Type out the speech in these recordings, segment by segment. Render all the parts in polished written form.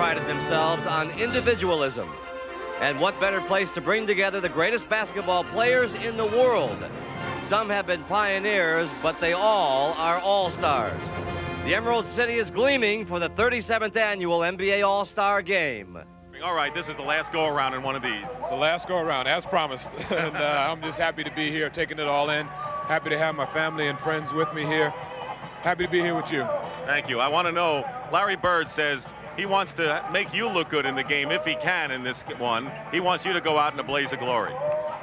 prided themselves on individualism. And what better place to bring together the greatest basketball players in the world? Some have been pioneers, but they all are all-stars. The Emerald City is gleaming for the 37th annual NBA All-Star Game. All right, this is the last go-around in one of these. It's the last go-around, as promised. And I'm just happy to be here, taking it all in. Happy to have my family and friends with me here. Happy to be here with you. Thank you. I want to know, Larry Bird says he wants to make you look good in the game if he can in this one. He wants you to go out in a blaze of glory.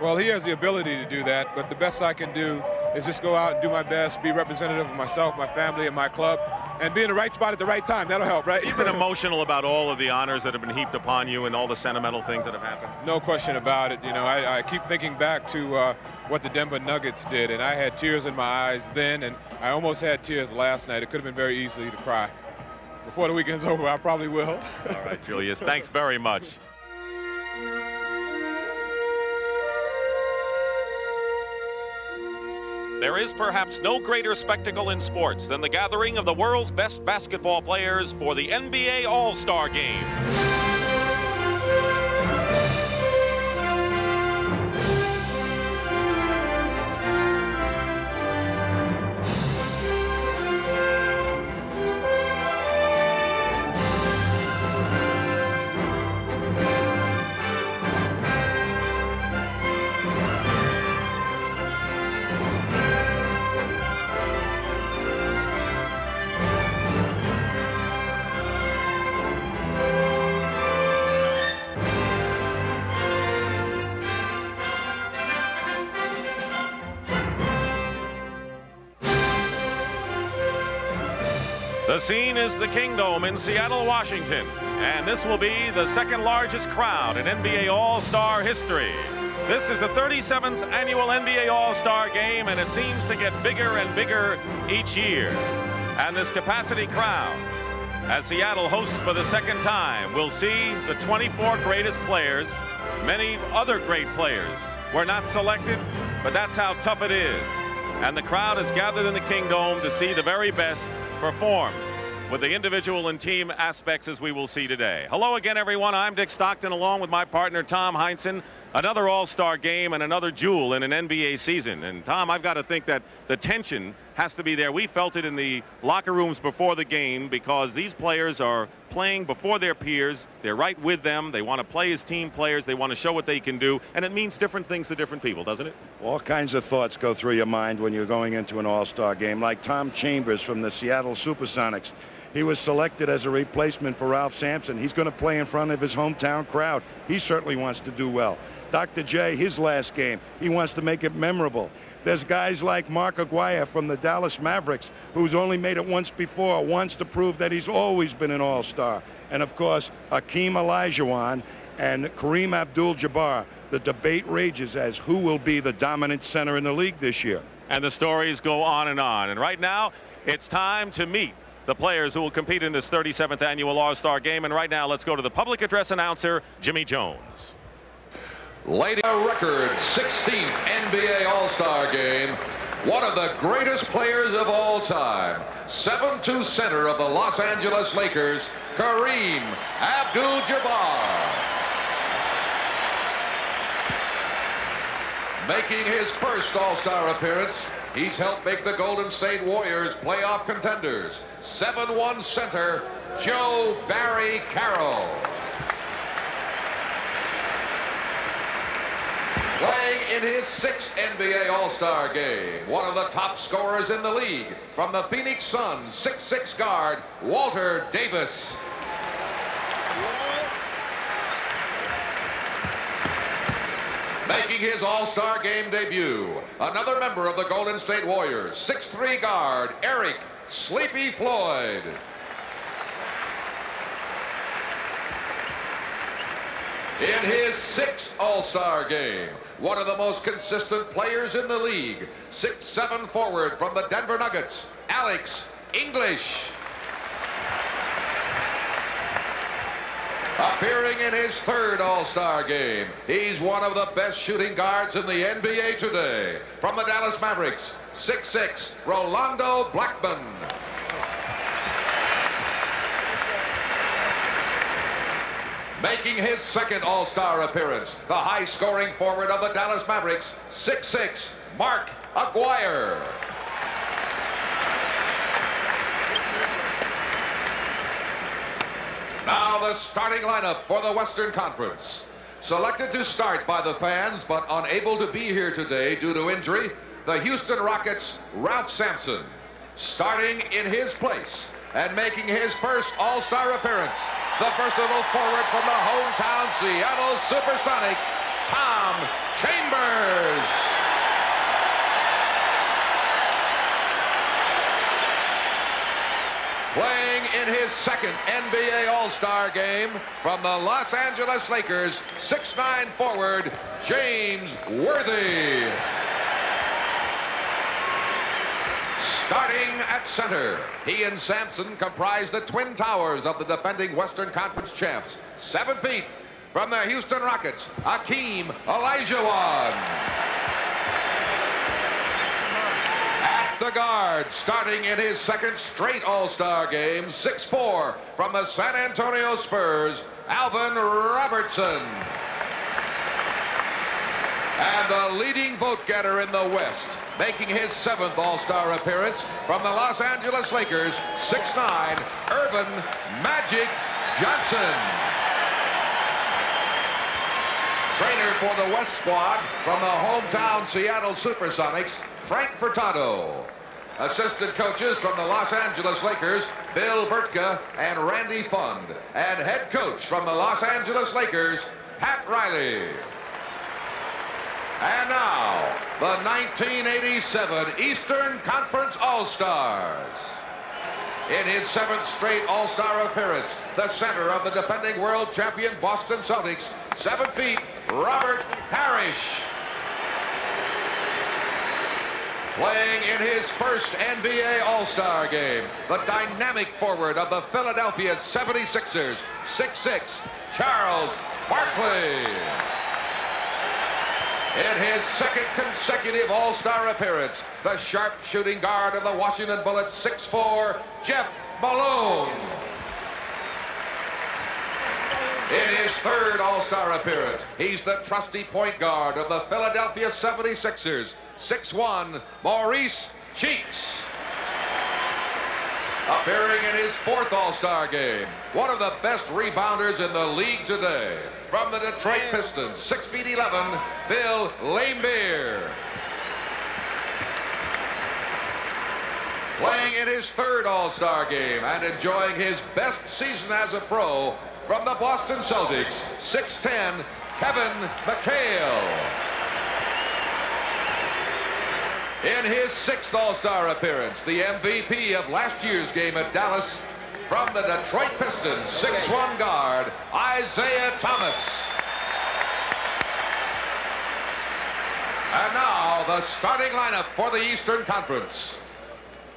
Well, he has the ability to do that, but the best I can do is just go out and do my best, be representative of myself, my family, and my club, and be in the right spot at the right time. That'll help, right? You've been emotional about all of the honors that have been heaped upon you and all the sentimental things that have happened. No question about it. You know, I keep thinking back to what the Denver Nuggets did, and I had tears in my eyes then, and I almost had tears last night. It could have been very easy to cry. Before the weekend's over, I probably will. All right, Julius, thanks very much. There is perhaps no greater spectacle in sports than the gathering of the world's best basketball players for the NBA All-Star Game. The scene is the Kingdome in Seattle, Washington, and this will be the second largest crowd in NBA All-Star history. This is the 37th annual NBA All-Star Game, and it seems to get bigger and bigger each year. And this capacity crowd, as Seattle hosts for the second time, will see the 24 greatest players. Many other great players were not selected, but that's how tough it is. And the crowd is gathered in the Kingdome to see the very best perform with the individual and team aspects as we will see today. Hello again, everyone. I'm Dick Stockton, along with my partner, Tom Heinsohn. Another All-Star Game and another jewel in an NBA season. And, Tom, I've got to think that the tension has to be there. We felt it in the locker rooms before the game because these players are playing before their peers. They're right with them. They want to play as team players. They want to show what they can do. And it means different things to different people, doesn't it? All kinds of thoughts go through your mind when you're going into an All-Star Game, like Tom Chambers from the Seattle SuperSonics. He was selected as a replacement for Ralph Sampson. He's going to play in front of his hometown crowd. He certainly wants to do well. Dr. J, his last game, he wants to make it memorable. There's guys like Mark Aguirre from the Dallas Mavericks, who's only made it once before, wants to prove that he's always been an all-star. And, of course, Hakeem Olajuwon and Kareem Abdul-Jabbar. The debate rages as who will be the dominant center in the league this year. And the stories go on and on. And right now, it's time to meet the players who will compete in this 37th annual All-Star Game. And right now, let's go to the public address announcer, Jimmy Jones. Lady record 16th NBA All-Star Game. One of the greatest players of all time, 7'2" center of the Los Angeles Lakers, Kareem Abdul-Jabbar. Making his first All-Star appearance, he's helped make the Golden State Warriors playoff contenders. 7'1" center, Joe Barry Carroll. Playing in his 6th NBA All-Star Game, one of the top scorers in the league, from the Phoenix Suns, 6'6" guard, Walter Davis. Making his All-Star Game debut, another member of the Golden State Warriors, 6'3" guard, Eric Sleepy Floyd. In his 6th All-Star Game, one of the most consistent players in the league, 6'7" forward from the Denver Nuggets, Alex English. Appearing in his 3rd All-Star Game, he's one of the best shooting guards in the NBA today. From the Dallas Mavericks, 6'6", Rolando Blackman. Making his second All-Star appearance, the high-scoring forward of the Dallas Mavericks, 6'6", Mark Aguirre. Now the starting lineup for the Western Conference. Selected to start by the fans, but unable to be here today due to injury, the Houston Rockets' Ralph Sampson. Starting in his place and making his first All-Star appearance, the versatile forward from the hometown Seattle SuperSonics, Tom Chambers. Playing in his second NBA All-Star game from the Los Angeles Lakers, 6'9" forward, James Worthy. Starting at center, he and Sampson comprise the Twin Towers of the defending Western Conference champs. 7 feet from the Houston Rockets, Hakeem Olajuwon. At the guard, starting in his second straight All-Star game, 6'4", from the San Antonio Spurs, Alvin Robertson. And the leading vote-getter in the West, making his 7th All-Star appearance from the Los Angeles Lakers, 6'9", Earvin Magic Johnson. Trainer for the West squad from the hometown Seattle SuperSonics, Frank Furtado. Assistant coaches from the Los Angeles Lakers, Bill Burtka and Randy Fund. And head coach from the Los Angeles Lakers, Pat Riley. And now, the 1987 Eastern Conference All-Stars. In his 7th straight All-Star appearance, the center of the defending world champion Boston Celtics, 7 feet, Robert Parrish. Playing in his first NBA All-Star game, the dynamic forward of the Philadelphia 76ers, 6'6", Charles Barkley. In his second consecutive All-Star appearance, the sharp shooting guard of the Washington Bullets, 6'4", Jeff Malone. In his 3rd All-Star appearance, he's the trusty point guard of the Philadelphia 76ers, 6'1", Maurice Cheeks. Appearing in his 4th All-Star game, one of the best rebounders in the league today, from the Detroit Pistons, 6'11", Bill Laimbeer. Playing in his 3rd All-Star game and enjoying his best season as a pro, from the Boston Celtics, 6'10", Kevin McHale. In his 6th All-Star appearance, the MVP of last year's game at Dallas, from the Detroit Pistons, 6'1" guard, Isaiah Thomas. And now, the starting lineup for the Eastern Conference.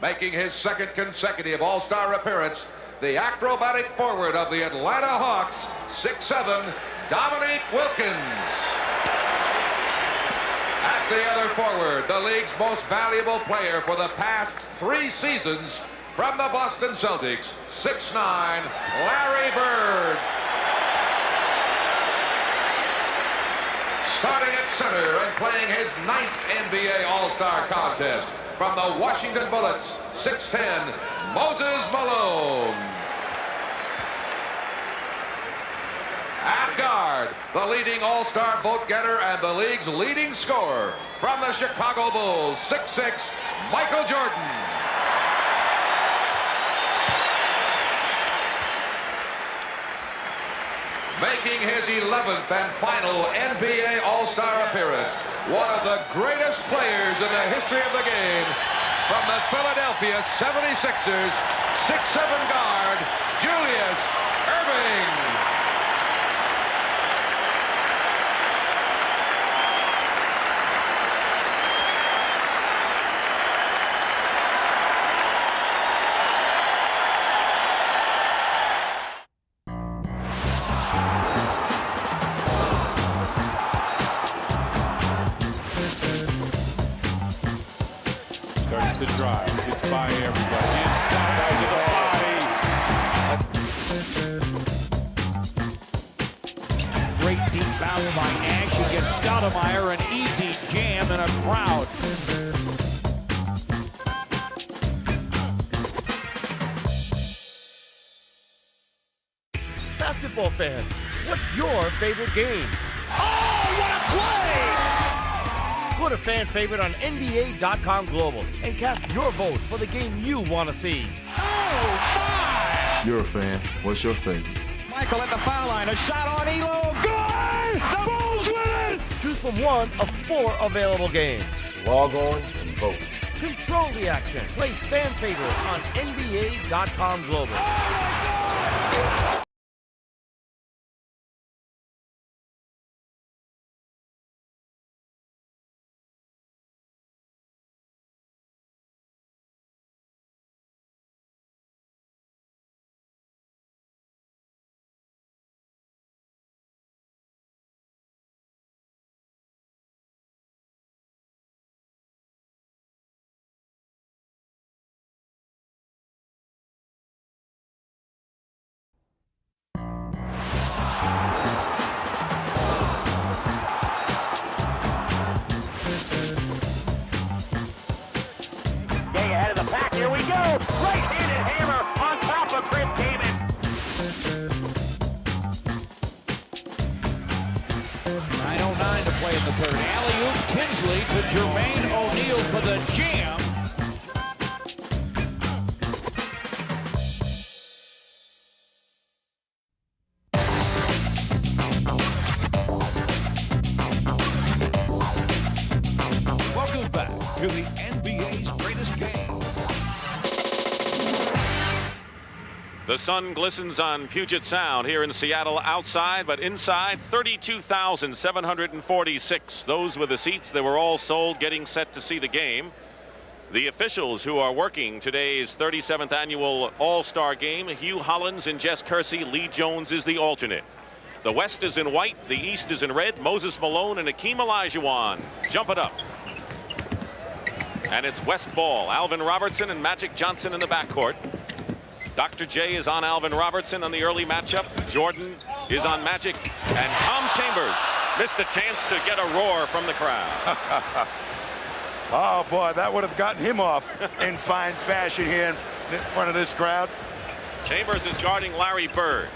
Making his 2nd consecutive All-Star appearance, the acrobatic forward of the Atlanta Hawks, 6'7", Dominique Wilkins. At the other forward, the league's most valuable player for the past 3 seasons, from the Boston Celtics, 6'9", Larry Bird. Starting at center and playing his 9th NBA All-Star contest, from the Washington Bullets, 6'10", Moses Malone. At guard, the leading All-Star vote-getter and the league's leading scorer, from the Chicago Bulls, 6'6", Michael Jordan. Making his 11th and final NBA All-Star appearance, one of the greatest players in the history of the game, from the Philadelphia 76ers, 6'7" guard, Julius Erving. The drive. It's by everybody. Inside to the body. great deep value by Nash. He gets Stoudemire an easy jam in a crowd. Basketball fans, what's your favorite game? Oh, what a play! Put a fan favorite on NBA.com Global and cast your vote for the game you want to see. Oh, my! You're a fan. What's your favorite? Michael at the foul line. A shot on Elo. Good! The Bulls win it! Choose from one of 4 available games. Log on and vote. Control the action. Play fan favorite on NBA.com Global. Ahead of the pack, here we go! Right-handed hammer on top of Chris Kaman. 9:09 to play in the third. Alley-oop Tinsley to Jermaine O'Neal for the jam. Welcome back to the NBA's greatest game. The sun glistens on Puget Sound here in Seattle outside, but inside 32,746. Those were the seats that were all sold getting set to see the game. The officials who are working today's 37th annual All-Star game, Hugh Hollins and Jess Kersey. Lee Jones is the alternate. The West is in white, the East is in red. Moses Malone and Akeem Olajuwon jump it up. And it's West ball. Alvin Robertson and Magic Johnson in the backcourt. Dr. J is on Alvin Robertson on the early matchup. Jordan is on Magic. And Tom Chambers missed a chance to get a roar from the crowd. Oh, boy, that would have gotten him off in fine fashion here in front of this crowd. Chambers is guarding Larry Bird.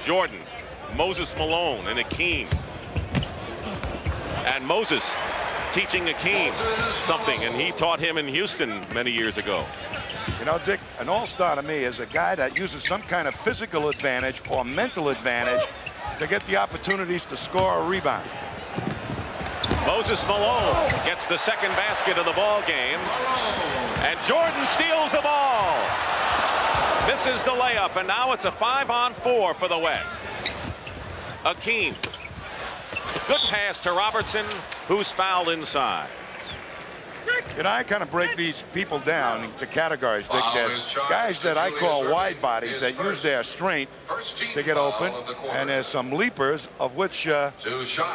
Jordan, Moses Malone, and Akeem. And Moses teaching Akeem something, and he taught him in Houston many years ago. You know, Dick, an all-star to me is a guy that uses some kind of physical advantage or mental advantage to get the opportunities to score a rebound. Moses Malone gets the second basket of the ball game, and Jordan steals the ball. Misses the layup, and now it's a 5-on-4 for the West. Akeem. Good pass to Robertson, who's fouled inside. You know, I kind of break these people down into categories, Dick. There's guys that I call wide bodies that use their strength to get open, and there's some leapers, of which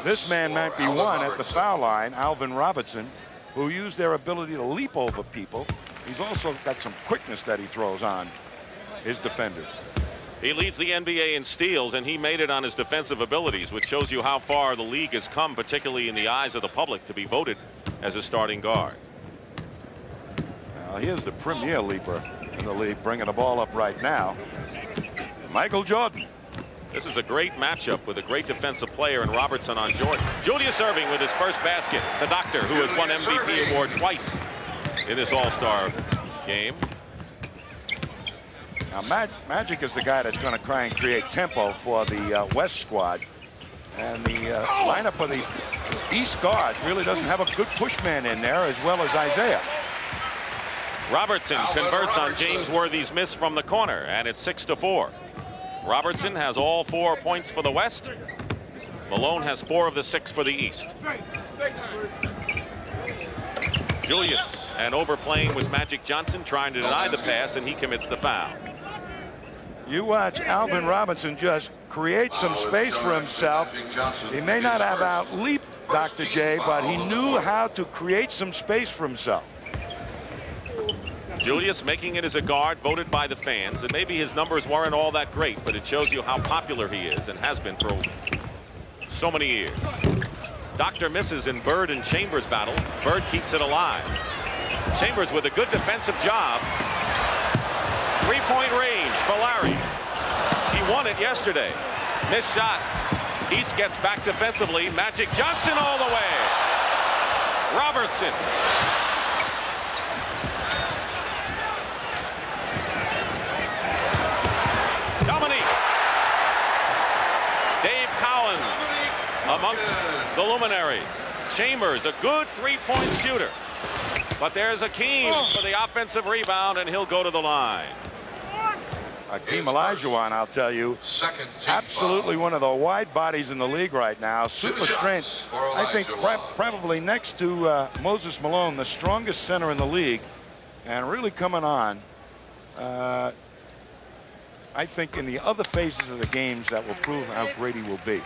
this man might be one at the foul line, Alvin Robertson, who use their ability to leap over people. He's also got some quickness that he throws on his defenders. He leads the NBA in steals, and he made it on his defensive abilities, which shows you how far the league has come, particularly in the eyes of the public, to be voted as a starting guard. Now, here's the premier leaper in the league, bringing the ball up right now, Michael Jordan. This is a great matchup with a great defensive player in Robertson on Jordan. Julius Erving with his first basket. The doctor, who has won MVP award twice in this All-Star game. Now, Magic is the guy that's going to try and create tempo for the West squad. And the lineup of the East guards really doesn't have a good push man in there, as well as Isaiah. Robertson converts on James Worthy's miss from the corner, and it's 6-4. Robertson has all 4 points for the West. Malone has 4 of the 6 for the East. Julius, and overplaying was Magic Johnson, trying to deny the pass, and he commits the foul. You watch Alvin Robertson just create some space for himself. He may not have out-leaped Dr. J, but he knew how to create some space for himself. Julius making it as a guard, voted by the fans, and maybe his numbers weren't all that great, but it shows you how popular he is and has been for so many years. Doctor misses in Bird and Chambers battle. Bird keeps it alive. Chambers with a good defensive job. Three-point range for Larry. He won it yesterday. Missed shot. East gets back defensively. Magic Johnson all the way. Robertson. Dominique. Dave Cowan amongst the luminaries. Chambers, a good three-point shooter. But there's Akeem for the offensive rebound, and he'll go to the line. Akeem Olajuwon, I'll tell you, absolutely one of the wide bodies in the league right now. Super strength. I think probably next to Moses Malone, the strongest center in the league, and really coming on. I think in the other phases of the games that will prove how great he will be.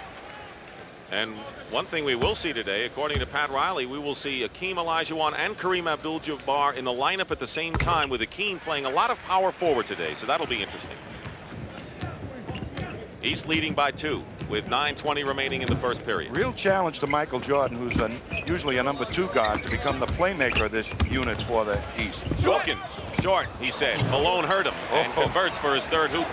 And one thing we will see today, according to Pat Riley, we will see Akeem Olajuwon and Kareem Abdul-Jabbar in the lineup at the same time, with Akeem playing a lot of power forward today, so that'll be interesting. East leading by 2 with 9:20 remaining in the first period. Real challenge to Michael Jordan, who's usually a number 2 guard, to become the playmaker of this unit for the East. Wilkins, short, he said. Malone hurt him and converts for his third hoop.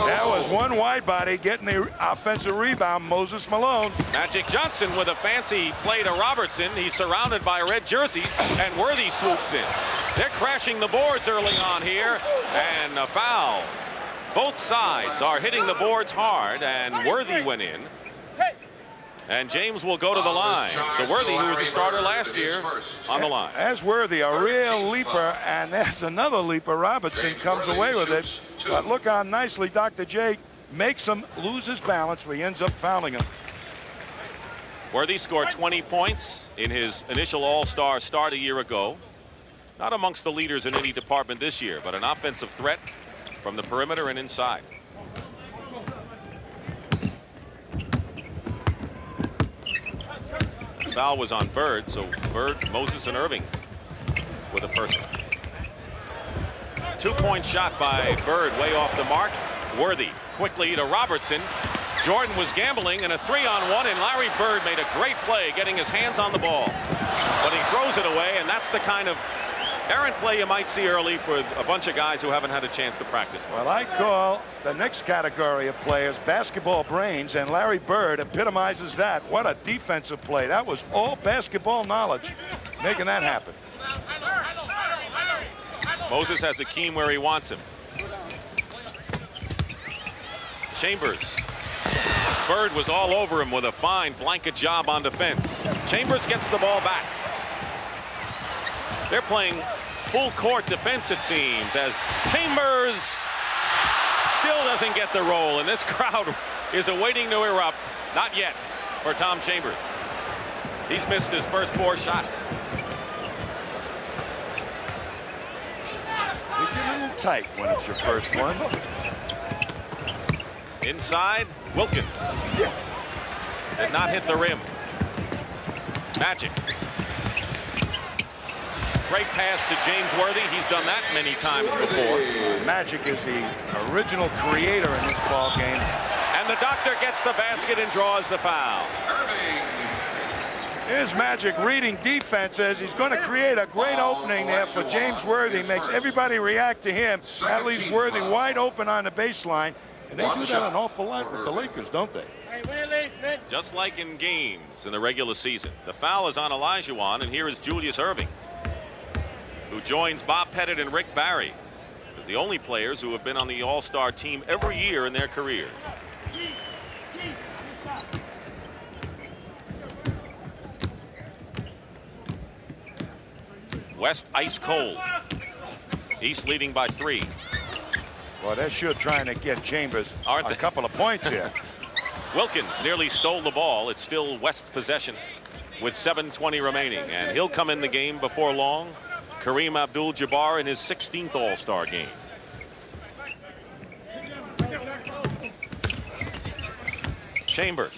That was one wide body getting the offensive rebound, Moses Malone. Magic Johnson with a fancy play to Robertson. He's surrounded by red jerseys, and Worthy swoops in. They're crashing the boards early on here, and a foul. Both sides are hitting the boards hard, and Worthy went in. And James will go to the line. So Worthy, who was a starter last year, on the line. As Worthy, a real leaper, and there's another leaper. Robertson comes away with it. But look how nicely Dr. J makes him lose his balance, but he ends up fouling him. Worthy scored 20 points in his initial All-Star start a year ago. Not amongst the leaders in any department this year, but an offensive threat from the perimeter and inside. The foul was on Bird, so Bird, Moses, and Irving with a personal. 2-point shot by Bird, way off the mark. Worthy quickly to Robertson. Jordan was gambling, and a 3-on-1, and Larry Bird made a great play getting his hands on the ball. But he throws it away, and that's the kind of errant play you might see early for a bunch of guys who haven't had a chance to practice. Well, I call the next category of players basketball brains, and Larry Bird epitomizes that. What a defensive play. That was all basketball knowledge making that happen. Moses has Akeem where he wants him. Chambers. Bird was all over him with a fine blanket job on defense. Chambers gets the ball back. They're playing full court defense, it seems, as Chambers still doesn't get the roll, and this crowd is awaiting to erupt. Not yet for Tom Chambers. He's missed his first 4 shots. You get a little tight when it's your first one. Inside, Wilkins. Did not hit the rim. Magic. Great pass to James Worthy. He's done that many times before. Magic is the original creator in this ball game. And the doctor gets the basket and draws the foul. Here's Magic reading defenses. He's going to create a great opening there for James Worthy. Makes everybody react to him. That leaves Worthy wide open on the baseline. And they do that an awful lot with the Lakers, don't they? Just like in games in the regular season. The foul is on Olajuwon, and here is Julius Erving, who joins Bob Pettit and Rick Barry as the only players who have been on the All-Star team every year in their careers. West ice cold. East leading by 3. Well, they're sure trying to get Chambers a couple of points here. Wilkins nearly stole the ball. It's still West possession with 7:20 remaining, and he'll come in the game before long. Kareem Abdul-Jabbar in his 16th All-Star game. Chambers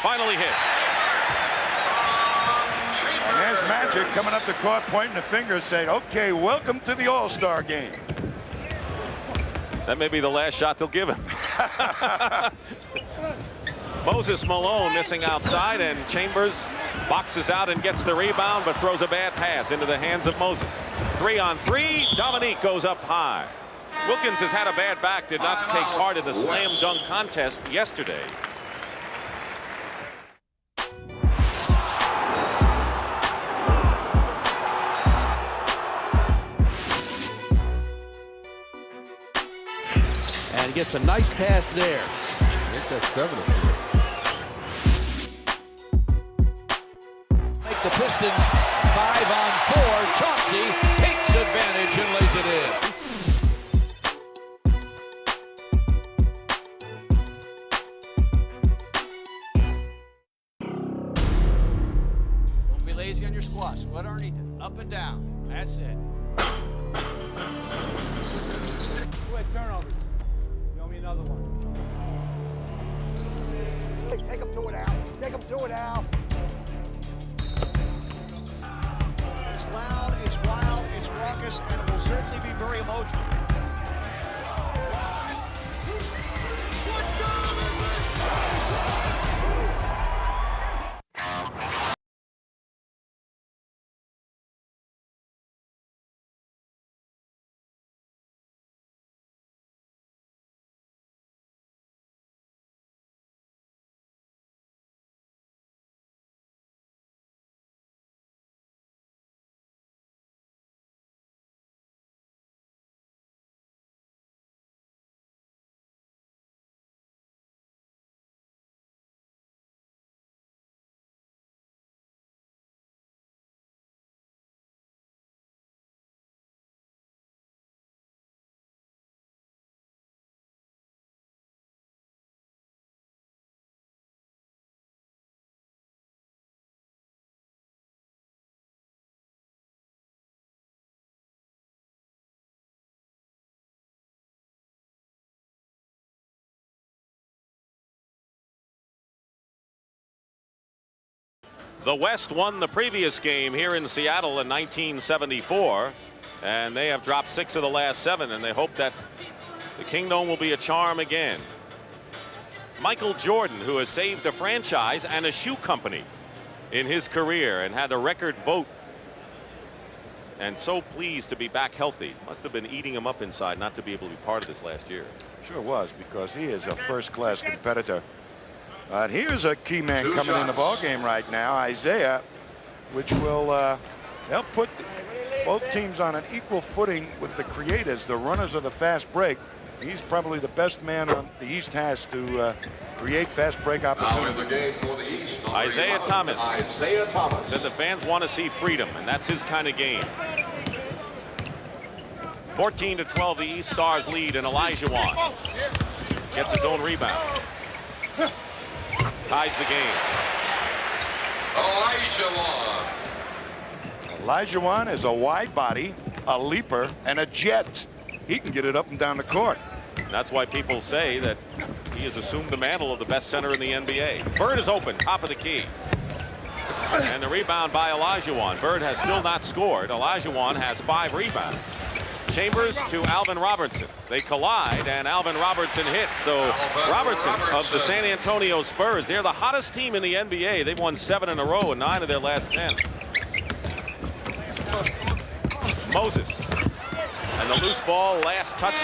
finally hits. And there's Magic coming up the court, pointing the finger, saying, okay, welcome to the All-Star game. That may be the last shot they'll give him. Moses Malone missing outside, and Chambers boxes out and gets the rebound, but throws a bad pass into the hands of Moses. 3-on-3, Dominique goes up high. Wilkins has had a bad back, did not take part in the slam dunk contest yesterday. And he gets a nice pass there. I think that's 7 assists. Make the Pistons 5-on-4. Chauncey takes advantage and lays it in. Don't be lazy on your squat. Squat underneath it. Up and down. That's it. 2 turnovers. Show me another one. Take him to it, Al. Take him to it, Al. It's loud, it's wild, it's raucous, and it will certainly be very emotional. The West won the previous game here in Seattle in 1974, and they have dropped 6 of the last 7, and they hope that the Kingdome will be a charm again. Michael Jordan, who has saved a franchise and a shoe company in his career and had a record vote, and so pleased to be back healthy. Must have been eating him up inside not to be able to be part of this last year. Sure was, because he is a first-class competitor. Here's a key man coming in the ball game right now, Isaiah, which will help put both teams on an equal footing with the creators, the runners of the fast break. He's probably the best man on the East has to create fast break opportunities. Now in the game for the East, Isaiah Thomas. Isaiah Thomas. Said the fans want to see freedom, and that's his kind of game. 14-12, the East Stars lead, and Olajuwon gets his own rebound. Ties the game. Olajuwon is a wide body, a leaper, and a jet. He can get it up and down the court. And that's why people say that he has assumed the mantle of the best center in the NBA. Bird is open, top of the key. And the rebound by Olajuwon. Bird has still not scored. Olajuwon has 5 rebounds. Chambers to Alvin Robertson. They collide, and Alvin Robertson hits. So Robertson of the San Antonio Spurs, they're the hottest team in the NBA. They've won 7 in a row and 9 of their last 10. Moses. And the loose ball, last touch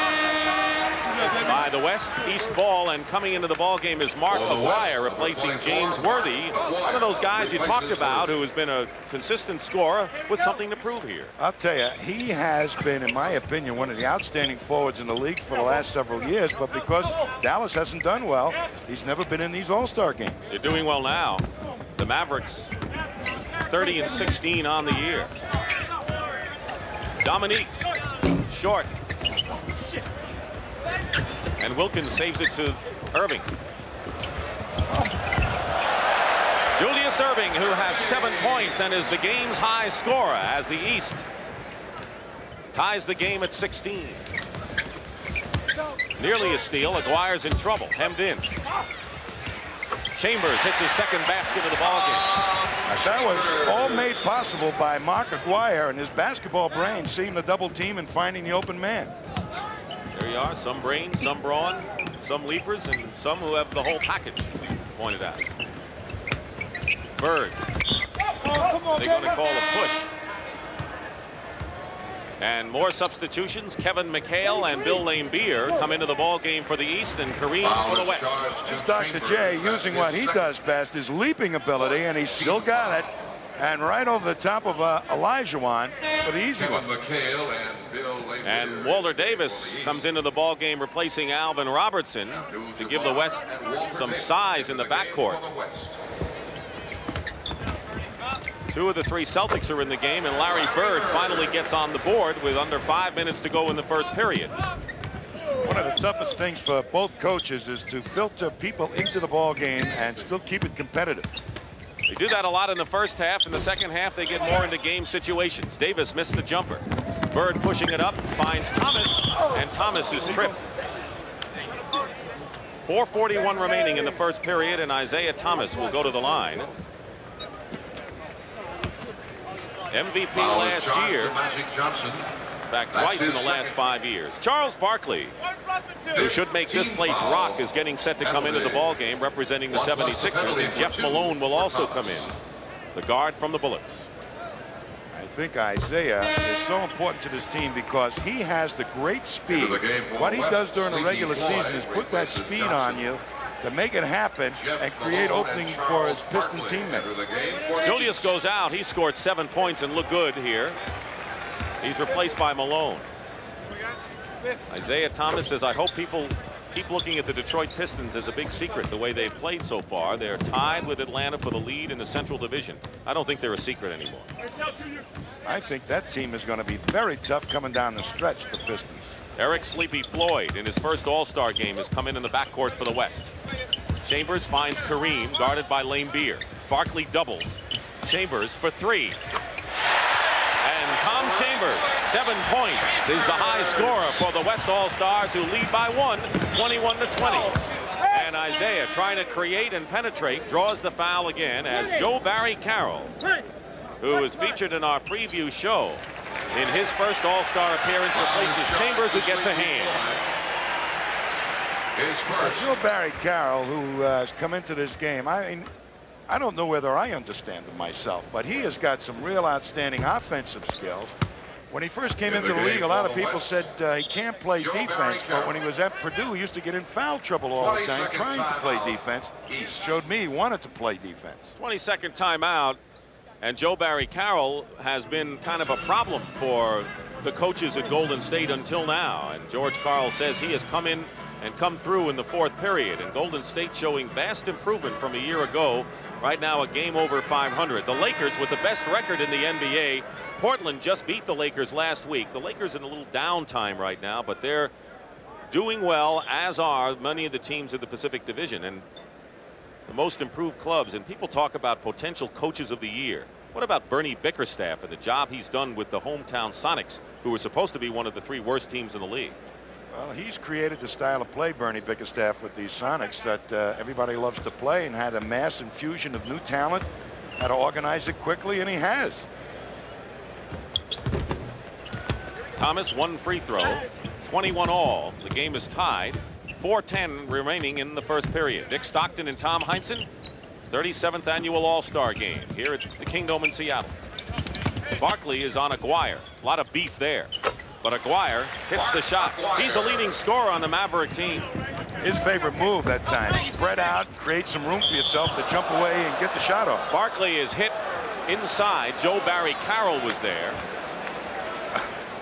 by the West. East ball, and coming into the ball game is Mark McGuire replacing James Worthy, one of those guys you talked about who has been a consistent scorer with something to prove here. I'll tell you, he has been, in my opinion, one of the outstanding forwards in the league for the last several years, but because Dallas hasn't done well, he's never been in these All-Star games. They're doing well now. The Mavericks 30-16 on the year. Dominique short, and Wilkins saves it to Irving. Julius Irving, who has 7 points and is the game's high scorer as the East ties the game at 16. Nearly a steal. Aguirre's in trouble, hemmed in. Chambers hits his second basket of the ball game. That was all made possible by Mark Aguirre, and his basketball brain seeing the double team and finding the open man. There you are, some brains, some brawn, some leapers, and some who have the whole package pointed out. Bird. They're going to call a push. And more substitutions. Kevin McHale and Bill Laimbeer come into the ball game for the East, and Kareem for the West. It's Dr. J using what he does best, his leaping ability, and he's still got it. And right over the top of Elijah for the easy one. And Walter Davis comes into the ball game replacing Alvin Robertson to give the West some size in the backcourt. 2 of the 3 Celtics are in the game, and Larry Bird finally gets on the board with under 5 minutes to go in the first period. One of the toughest things for both coaches is to filter people into the ball game and still keep it competitive. They do that a lot in the first half. In the second half, they get more into game situations. Davis missed the jumper. Bird pushing it up, finds Thomas, and Thomas is tripped. 4:41 remaining in the first period, and Isaiah Thomas will go to the line. MVP last year. In fact, twice in the last 5 years. Charles Barkley, who should make this place rock, is getting set to come into the ball game representing the 76ers, and Jeff Malone will also come in, the guard from the Bullets. I think Isaiah is so important to this team because he has the great speed. What he does during the regular season is put that speed on you to make it happen and create opening for his Piston teammates. Julius goes out. He scored 7 points and looked good here. He's replaced by Malone. Isaiah Thomas says, I hope people keep looking at the Detroit Pistons as a big secret the way they've played so far. They're tied with Atlanta for the lead in the Central Division. I don't think they're a secret anymore. I think that team is going to be very tough coming down the stretch, the Pistons. Eric Sleepy Floyd in his first All-Star game has come in the backcourt for the West. Chambers finds Kareem, guarded by Laimbeer. Barkley doubles. Chambers for 3. And Tom Chambers, 7 points, is the high scorer for the West All-Stars, who lead by 1, 21-20. And Isaiah, trying to create and penetrate, draws the foul again as Joe Barry Carroll, who is featured in our preview show, in his first All-Star appearance, replaces Chambers, who gets a hand. Joe Barry Carroll, who has come into this game, I don't know whether I understand him myself, but he has got some real outstanding offensive skills. When he first came into the league, a lot of people said he can't play defense, but when he was at Purdue, he used to get in foul trouble all the time trying to play defense. Showed me he wanted to play defense. 22nd timeout, and Joe Barry Carroll has been kind of a problem for the coaches at Golden State until now. And George Karl says he has come in and come through in the 4th period, and Golden State showing vast improvement from a year ago. Right now a game over 500. The Lakers with the best record in the NBA. Portland just beat the Lakers last week. The Lakers in a little downtime right now, but they're doing well, as are many of the teams in the Pacific Division and the most improved clubs. And people talk about potential coaches of the year. What about Bernie Bickerstaff and the job he's done with the hometown Sonics, who were supposed to be one of the 3 worst teams in the league? Well, he's created the style of play, Bernie Bickerstaff, with these Sonics that everybody loves to play, and had a mass infusion of new talent, how to organize it quickly, and he has. Thomas, 1 free throw, 21 all. The game is tied. 4:10 remaining in the first period. Dick Stockton and Tom Heinsohn, 37th annual All-Star game here at the Kingdome in Seattle. Barkley is on Aguirre. A lot of beef there. But Aguirre hits the shot. He's the leading scorer on the Maverick team. His favorite move that time. Spread out, create some room for yourself to jump away and get the shot off. Barkley is hit inside. Joe Barry Carroll was there.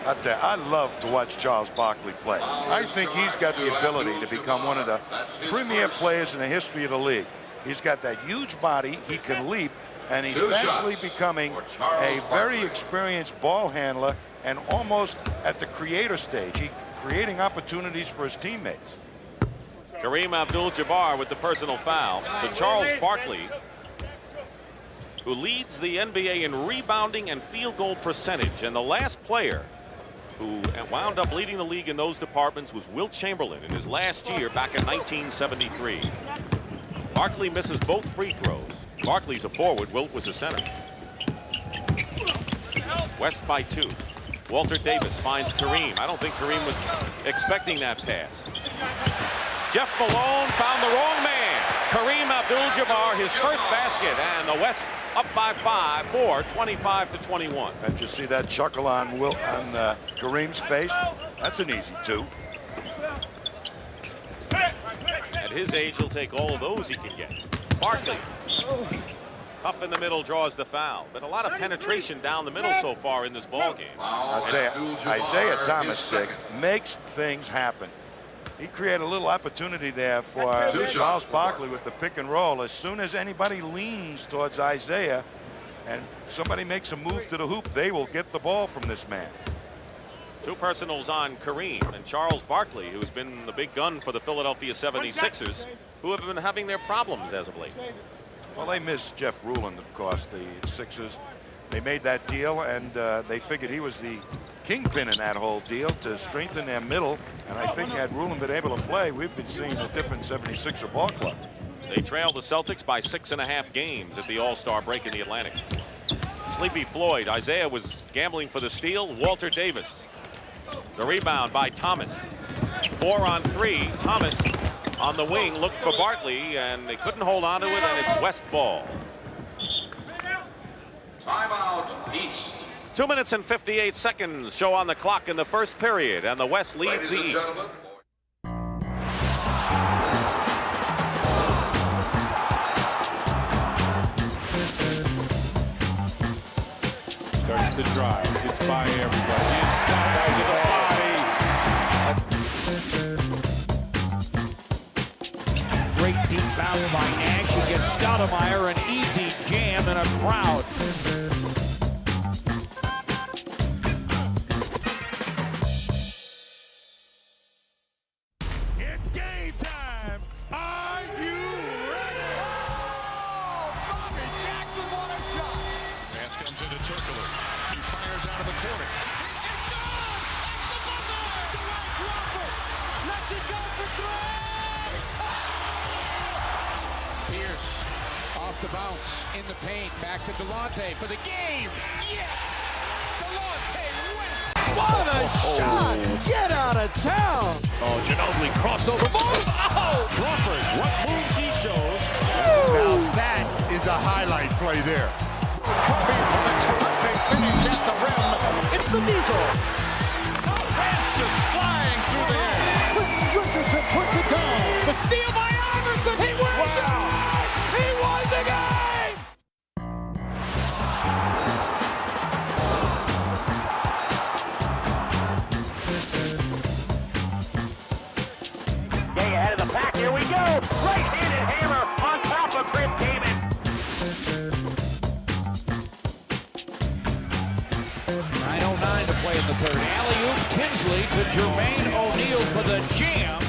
I tell you, I love to watch Charles Barkley play. I think he's got the ability to become one of the premier players in the history of the league. He's got that huge body. He can leap, and he's fastly becoming a very experienced ball handler, and almost at the creator stage. He's creating opportunities for his teammates. Kareem Abdul-Jabbar with the personal foul. So Charles Barkley, who leads the NBA in rebounding and field goal percentage, and the last player who wound up leading the league in those departments was Wilt Chamberlain in his last year back in 1973. Barkley misses both free throws. Barkley's a forward. Wilt was a center. West by 2. Walter Davis finds Kareem. I don't think Kareem was expecting that pass. Jeff Malone found the wrong man. Kareem Abdul-Jabbar, his first basket, and the West up by 5, 25-21. And you see that chuckle on Kareem's face? That's an easy 2. At his age, he'll take all of those he can get. Barkley, up in the middle, draws the foul. Been a lot of penetration down the middle so far in this ball game. I'll tell you, Isaiah Thomas makes things happen. He created a little opportunity there for Charles Barkley with the pick and roll. As soon as anybody leans towards Isaiah and somebody makes a move to the hoop, they will get the ball from this man. 2 personals on Kareem and Charles Barkley, who's been the big gun for the Philadelphia 76ers, who have been having their problems as of late. Well, they miss Jeff Ruland, of course, the Sixers. They made that deal, and they figured he was the kingpin in that whole deal to strengthen their middle. And I think had Ruland been able to play, we've been seeing a different 76er ball club. They trail the Celtics by 6.5 games at the All-Star break in the Atlantic. Sleepy Floyd. Isaiah was gambling for the steal. Walter Davis. The rebound by Thomas. 4 on 3. Thomas on the wing looked for Barkley, and they couldn't hold on to it, and it's West ball. Timeout East. 2 minutes and 58 seconds show on the clock in the first period, and the West leads the East. Starts to drive. It's by everybody. Inside to the body. Great deep bounce by Nash. He gets Stoudemire, an easy jam and a crowd. It's game time. Are you ready? Oh, Bobby Jackson, what a shot. Pass comes into Turkler. He fires out of the corner. Let's it go for 3. Pierce off the bounce in the paint. Back to Delonte for the game. Yes! Delonte wins. What a shot! Get out of town! Oh, Ginobili crossover move. Oh, Crawford, what moves he shows. Now that is a highlight play there. Kobe with a terrific finish at the rim. It's the Diesel. Pass just flying through the air. Richardson puts it down. The steal by Iverson. He wins it. He won the game. Getting ahead of the pack. Here we go. Right-handed hammer on top of Chris Davis. 9:09 to play in the third. Alley-oop Tinsley to Jermaine O'Neal for the jam.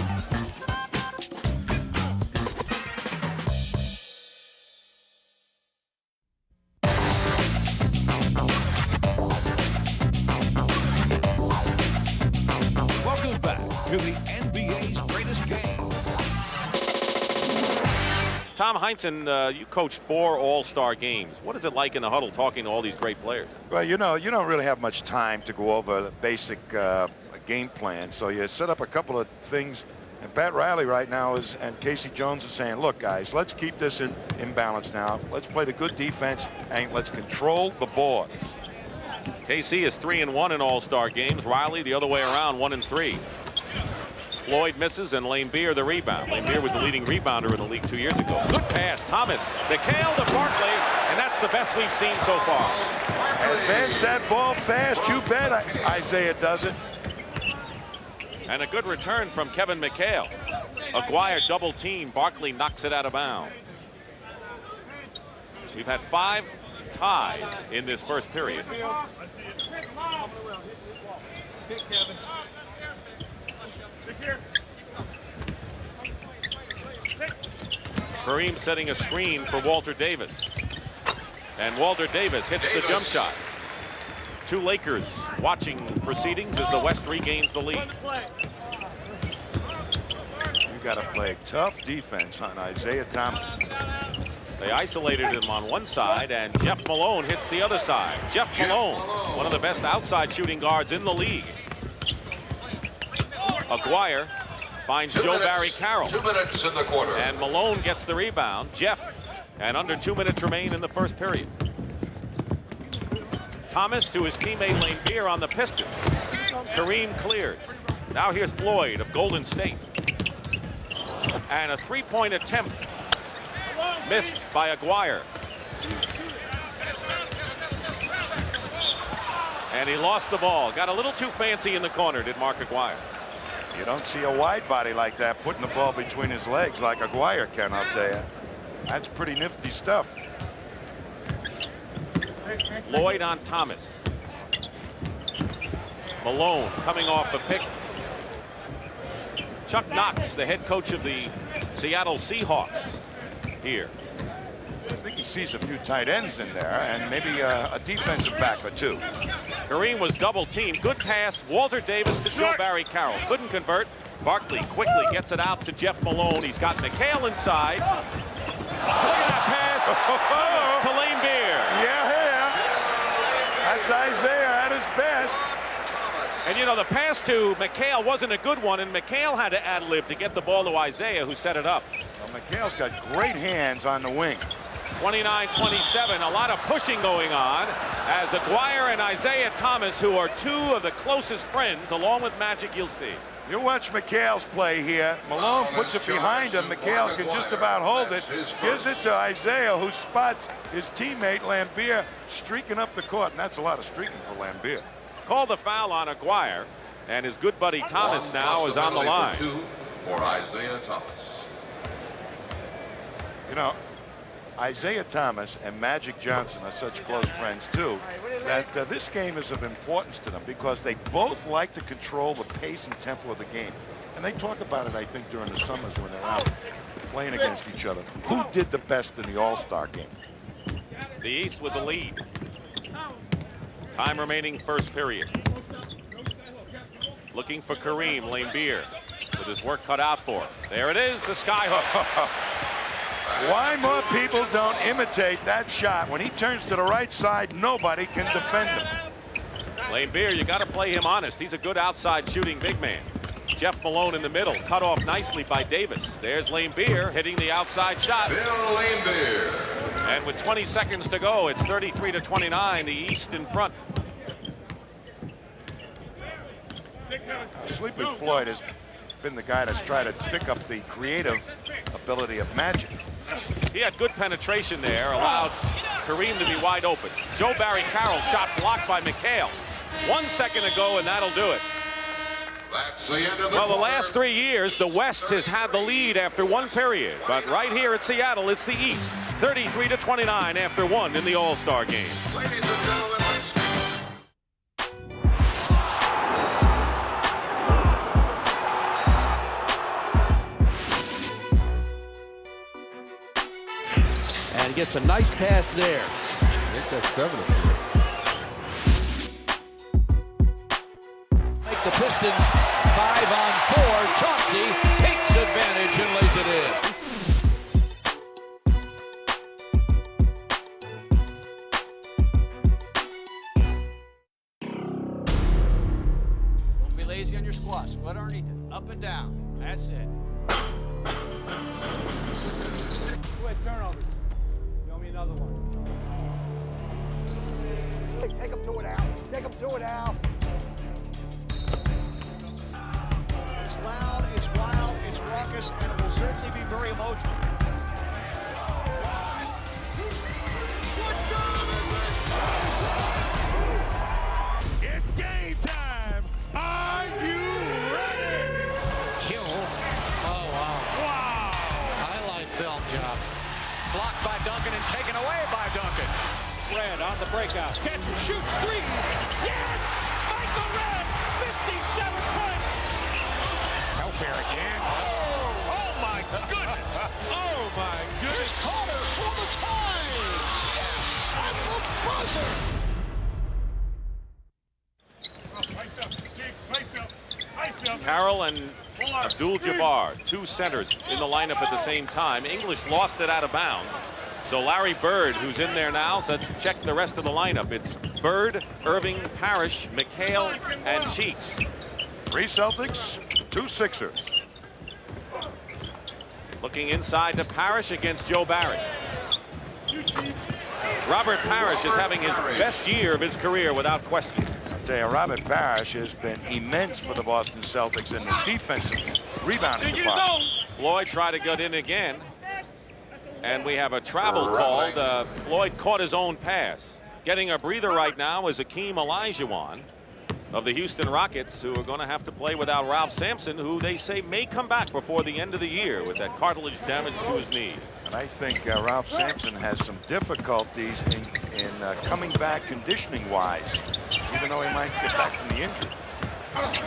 Welcome back to the NBA's greatest game. Tom Heinsohn, you coached 4 All-Star games. What is it like in the huddle talking to all these great players? Well, you know, you don't really have much time to go over the basic game plan. So you set up a couple of things. And Pat Riley right now and Casey Jones is saying, look, guys, let's keep this in balance now. Let's play the good defense and let's control the boards. KC is 3-1 in All-Star games. Riley the other way around, 1-3. Floyd misses, and Lane Beer the rebound. Lane Beer was the leading rebounder in the league 2 years ago. Good pass, Thomas. McHale to Barkley, and that's the best we've seen so far. Advance that ball fast, you bet. Isaiah does it. And a good return from Kevin McHale. Aguirre double team. Barkley knocks it out of bounds. We've had 5 ties in this first period. Kareem setting a screen for Walter Davis. And Walter Davis hits the jump shot. 2 Lakers watching proceedings as the West regains the lead. got to play tough defense on Isaiah Thomas. They isolated him on one side, and Jeff Malone hits the other side. Jeff Malone, one of the best outside shooting guards in the league. Aguirre finds Joe Barry Carroll. 2 minutes in the quarter. And Malone gets the rebound. Jeff, and under 2 minutes remain in the first period. Thomas to his teammate Lane Beer on the Pistons. Kareem clears. Now here's Floyd of Golden State. And a three-point attempt missed by Aguirre. And he lost the ball. Got a little too fancy in the corner, did Mark Aguirre. You don't see a wide body like that putting the ball between his legs like Aguirre can, I'll tell you. That's pretty nifty stuff. Floyd on Thomas. Malone coming off a pick. Chuck Knox, the head coach of the Seattle Seahawks, here. I think he sees a few tight ends in there and maybe a defensive back or two. Kareem was double teamed. Good pass. Walter Davis to Joe Barry Carroll. Couldn't convert. Barkley quickly gets it out to Jeff Malone. He's got McHale inside. Look at that pass. Thomas to Lane Beer. Yeah. That's Isaiah at his best. And you know, the pass to McHale wasn't a good one, and McHale had to ad-lib to get the ball to Isaiah, who set it up. Well, McHale's got great hands on the wing. 29-27, a lot of pushing going on as Aguirre and Isaiah Thomas, who are two of the closest friends, along with Magic, you'll see. You watch McHale's play here. Malone puts it behind him. McHale can just about hold it. Gives it to Isaiah, who spots his teammate Lambier streaking up the court, and that's a lot of streaking for Lambier. Called the foul on Aguirre, and his good buddy Thomas now is on the line. For Isaiah Thomas. You know, Isaiah Thomas and Magic Johnson are such close friends too that this game is of importance to them because they both like to control the pace and tempo of the game. And they talk about it, I think, during the summers when they're out playing against each other. Who did the best in the All-Star game? The East with the lead. Time remaining first period. Looking for Kareem, Lane Beer with his work cut out for him. There it is, the skyhook. Why more people don't imitate that shot? When he turns to the right side, nobody can defend him. Lane Beer, you got to play him honest. He's a good outside shooting big man. Jeff Malone in the middle, cut off nicely by Davis. There's Lane Beer hitting the outside shot. Bill Lane Beer. And with 20 seconds to go, it's 33-29, the East in front. Sleepy Floyd has been the guy that's tried to pick up the creative ability of Magic. He had good penetration there, allowed Kareem to be wide open. Joe Barry Carroll shot blocked by McHale. 1 second to go, and that'll do it. That's the end of the Well, the quarter. last 3 years, the West has had the lead after one period. But right here at Seattle, it's the East. 33-29 after one in the All-Star game. Ladies and gentlemen, And gets a nice pass there. I think that's 7 assists. Make the Pistons 5-on-4. Chauncey takes advantage and lays it in. Don't be lazy on your squat. Squat underneath it. Up and down. That's it. Who had turnovers? You owe me another one. Take him to it, Al. Take him to it, Al. It's loud, it's wild, it's raucous, and it will certainly be very emotional. It's game time. Are you ready? Hill. Oh, wow. Wow. Highlight film job. Blocked by Duncan and taken away by Duncan. Red on the breakout. Catch and shoot, three. Yes! Michael Red, 57 points. Helfair again. Oh my goodness. Oh my goodness. Here's Carter for the tie. Yes! At the buzzer. Carroll and Abdul-Jabbar, 2 centers in the lineup at the same time. English lost it out of bounds. So Larry Bird, who's in there now, so let's check the rest of the lineup. It's Bird, Irving, Parrish, McHale, and Cheeks. 3 Celtics, 2 Sixers. Looking inside to Parrish against Joe Barry. Robert Parrish is having his best year of his career without question. I'll tell you, Robert Parrish has been immense for the Boston Celtics in the defensive rebounding department. Floyd tried to get in again. And we have a travel called. Floyd caught his own pass. Getting a breather right now is Akeem Olajuwon of the Houston Rockets, who are going to have to play without Ralph Sampson, who they say may come back before the end of the year with that cartilage damage to his knee. And I think Ralph Sampson has some difficulties in coming back conditioning-wise, even though he might get back from the injury.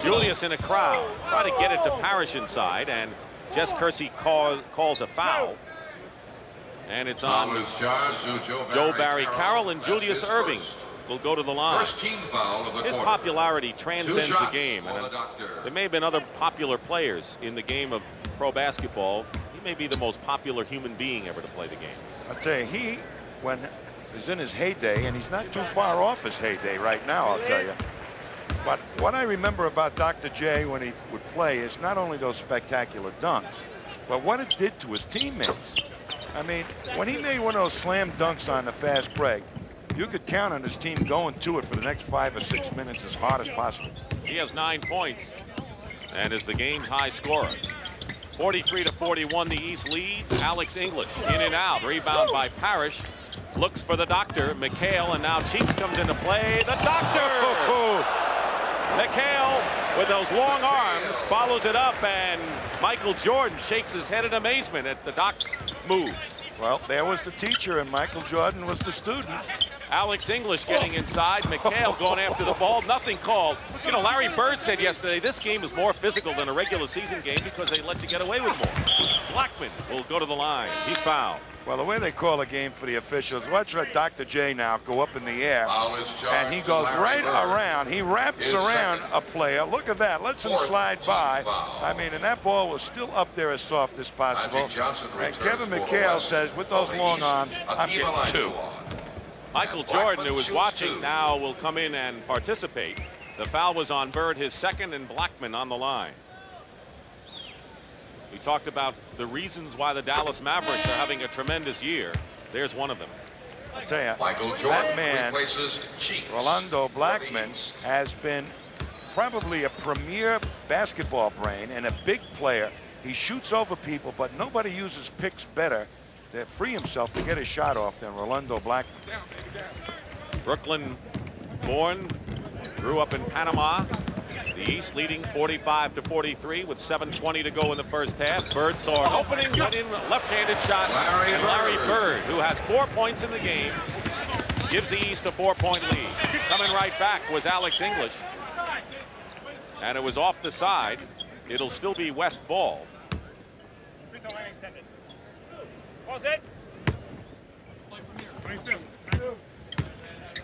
Julius in a crowd. Try to get it to Parrish inside, and Jess Kersey calls a foul. And it's on Joe Barry Carroll, and Julius Irving will go to the line. His popularity transcends the game. And there may have been other popular players in the game of pro basketball. He may be the most popular human being ever to play the game. I'll tell you, he was in his heyday, and he's not too far off his heyday right now, I'll tell you. But what I remember about Dr. J when he would play is not only those spectacular dunks, but what it did to his teammates. I mean, when he made one of those slam dunks on the fast break, you could count on his team going to it for the next 5 or 6 minutes as hard as possible. He has 9 points and is the game's high scorer. 43-41, the East leads. Alex English in and out. Rebound by Parrish. Looks for the doctor, McHale, and now Cheeks comes into play. The doctor! McHale, with those long arms, follows it up, and Michael Jordan shakes his head in amazement at the doc's moves. Well, there was the teacher, and Michael Jordan was the student. Alex English getting inside. McHale going after the ball. Nothing called. You know, Larry Bird said yesterday this game is more physical than a regular season game because they let you get away with more. Blackman will go to the line. He's fouled. Well, the way they call a game for the officials, watch Dr. J now go up in the air, and he goes right around. He wraps around a player. Look at that. Lets him slide by. I mean, and that ball was still up there as soft as possible. And Kevin McHale says, with those long arms, I'm getting 2. Michael Jordan, who was watching, now will come in and participate. The foul was on Bird, his second, and Blackman on the line. We talked about the reasons why the Dallas Mavericks are having a tremendous year. There's one of them. I'll tell you, that man, Rolando Blackman, has been probably a premier basketball brain and a big player. He shoots over people, but nobody uses picks better to free himself to get his shot off than Rolando Blackman. Brooklyn born, grew up in Panama. The East leading 45-43 with 7:20 to go in the first half. Bird saw an opening, went in, left-handed shot, and Larry Bird, who has 4 points in the game, gives the East a 4-point lead. Coming right back was Alex English, and it was off the side. It'll still be West ball.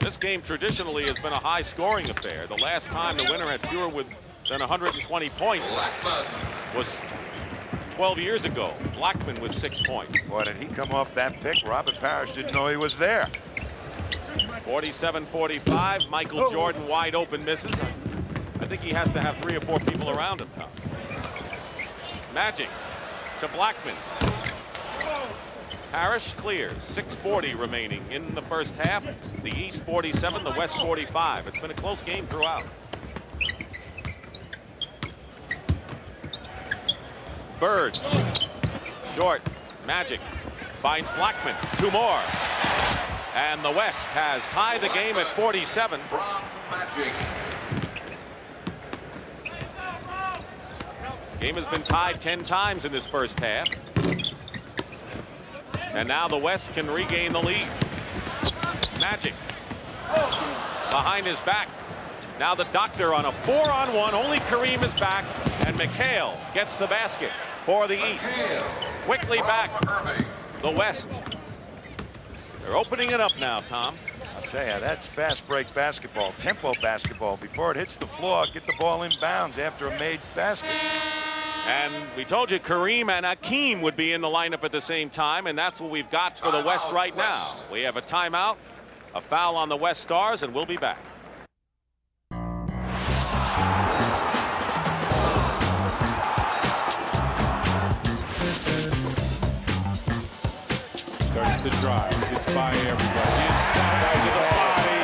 This game traditionally has been a high-scoring affair. The last time the winner had fewer than 120 points was 12 years ago. Blackman with 6 points. Boy, did he come off that pick. Robert Parrish didn't know he was there. 47-45. Michael Jordan wide open misses. I think he has to have 3 or 4 people around him, Tom. Magic to Blackman. Parrish clears. 6:40 remaining in the first half. The East 47, the West 45. It's been a close game throughout. Bird. Short. Magic finds Blackman. 2 more. And the West has tied the game at 47. Game has been tied 10 times in this first half. And now the West can regain the lead. Magic behind his back. Now the doctor on a 4-on-1. Only Kareem is back, and McHale gets the basket for the East. Quickly back. The West. They're opening it up now, Tom. I'll tell you, that's fast break basketball, tempo basketball. Before it hits the floor, get the ball in bounds after a made basket. And we told you Kareem and Hakeem would be in the lineup at the same time, and that's what we've got for the West right now. We have a timeout, a foul on the West Stars, and we'll be back. Starts to drive. Gets by everybody. Inside to the body.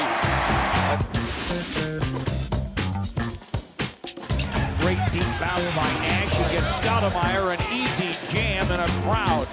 Great deep foul by Nash against Stoudemire. An easy jam in a crowd.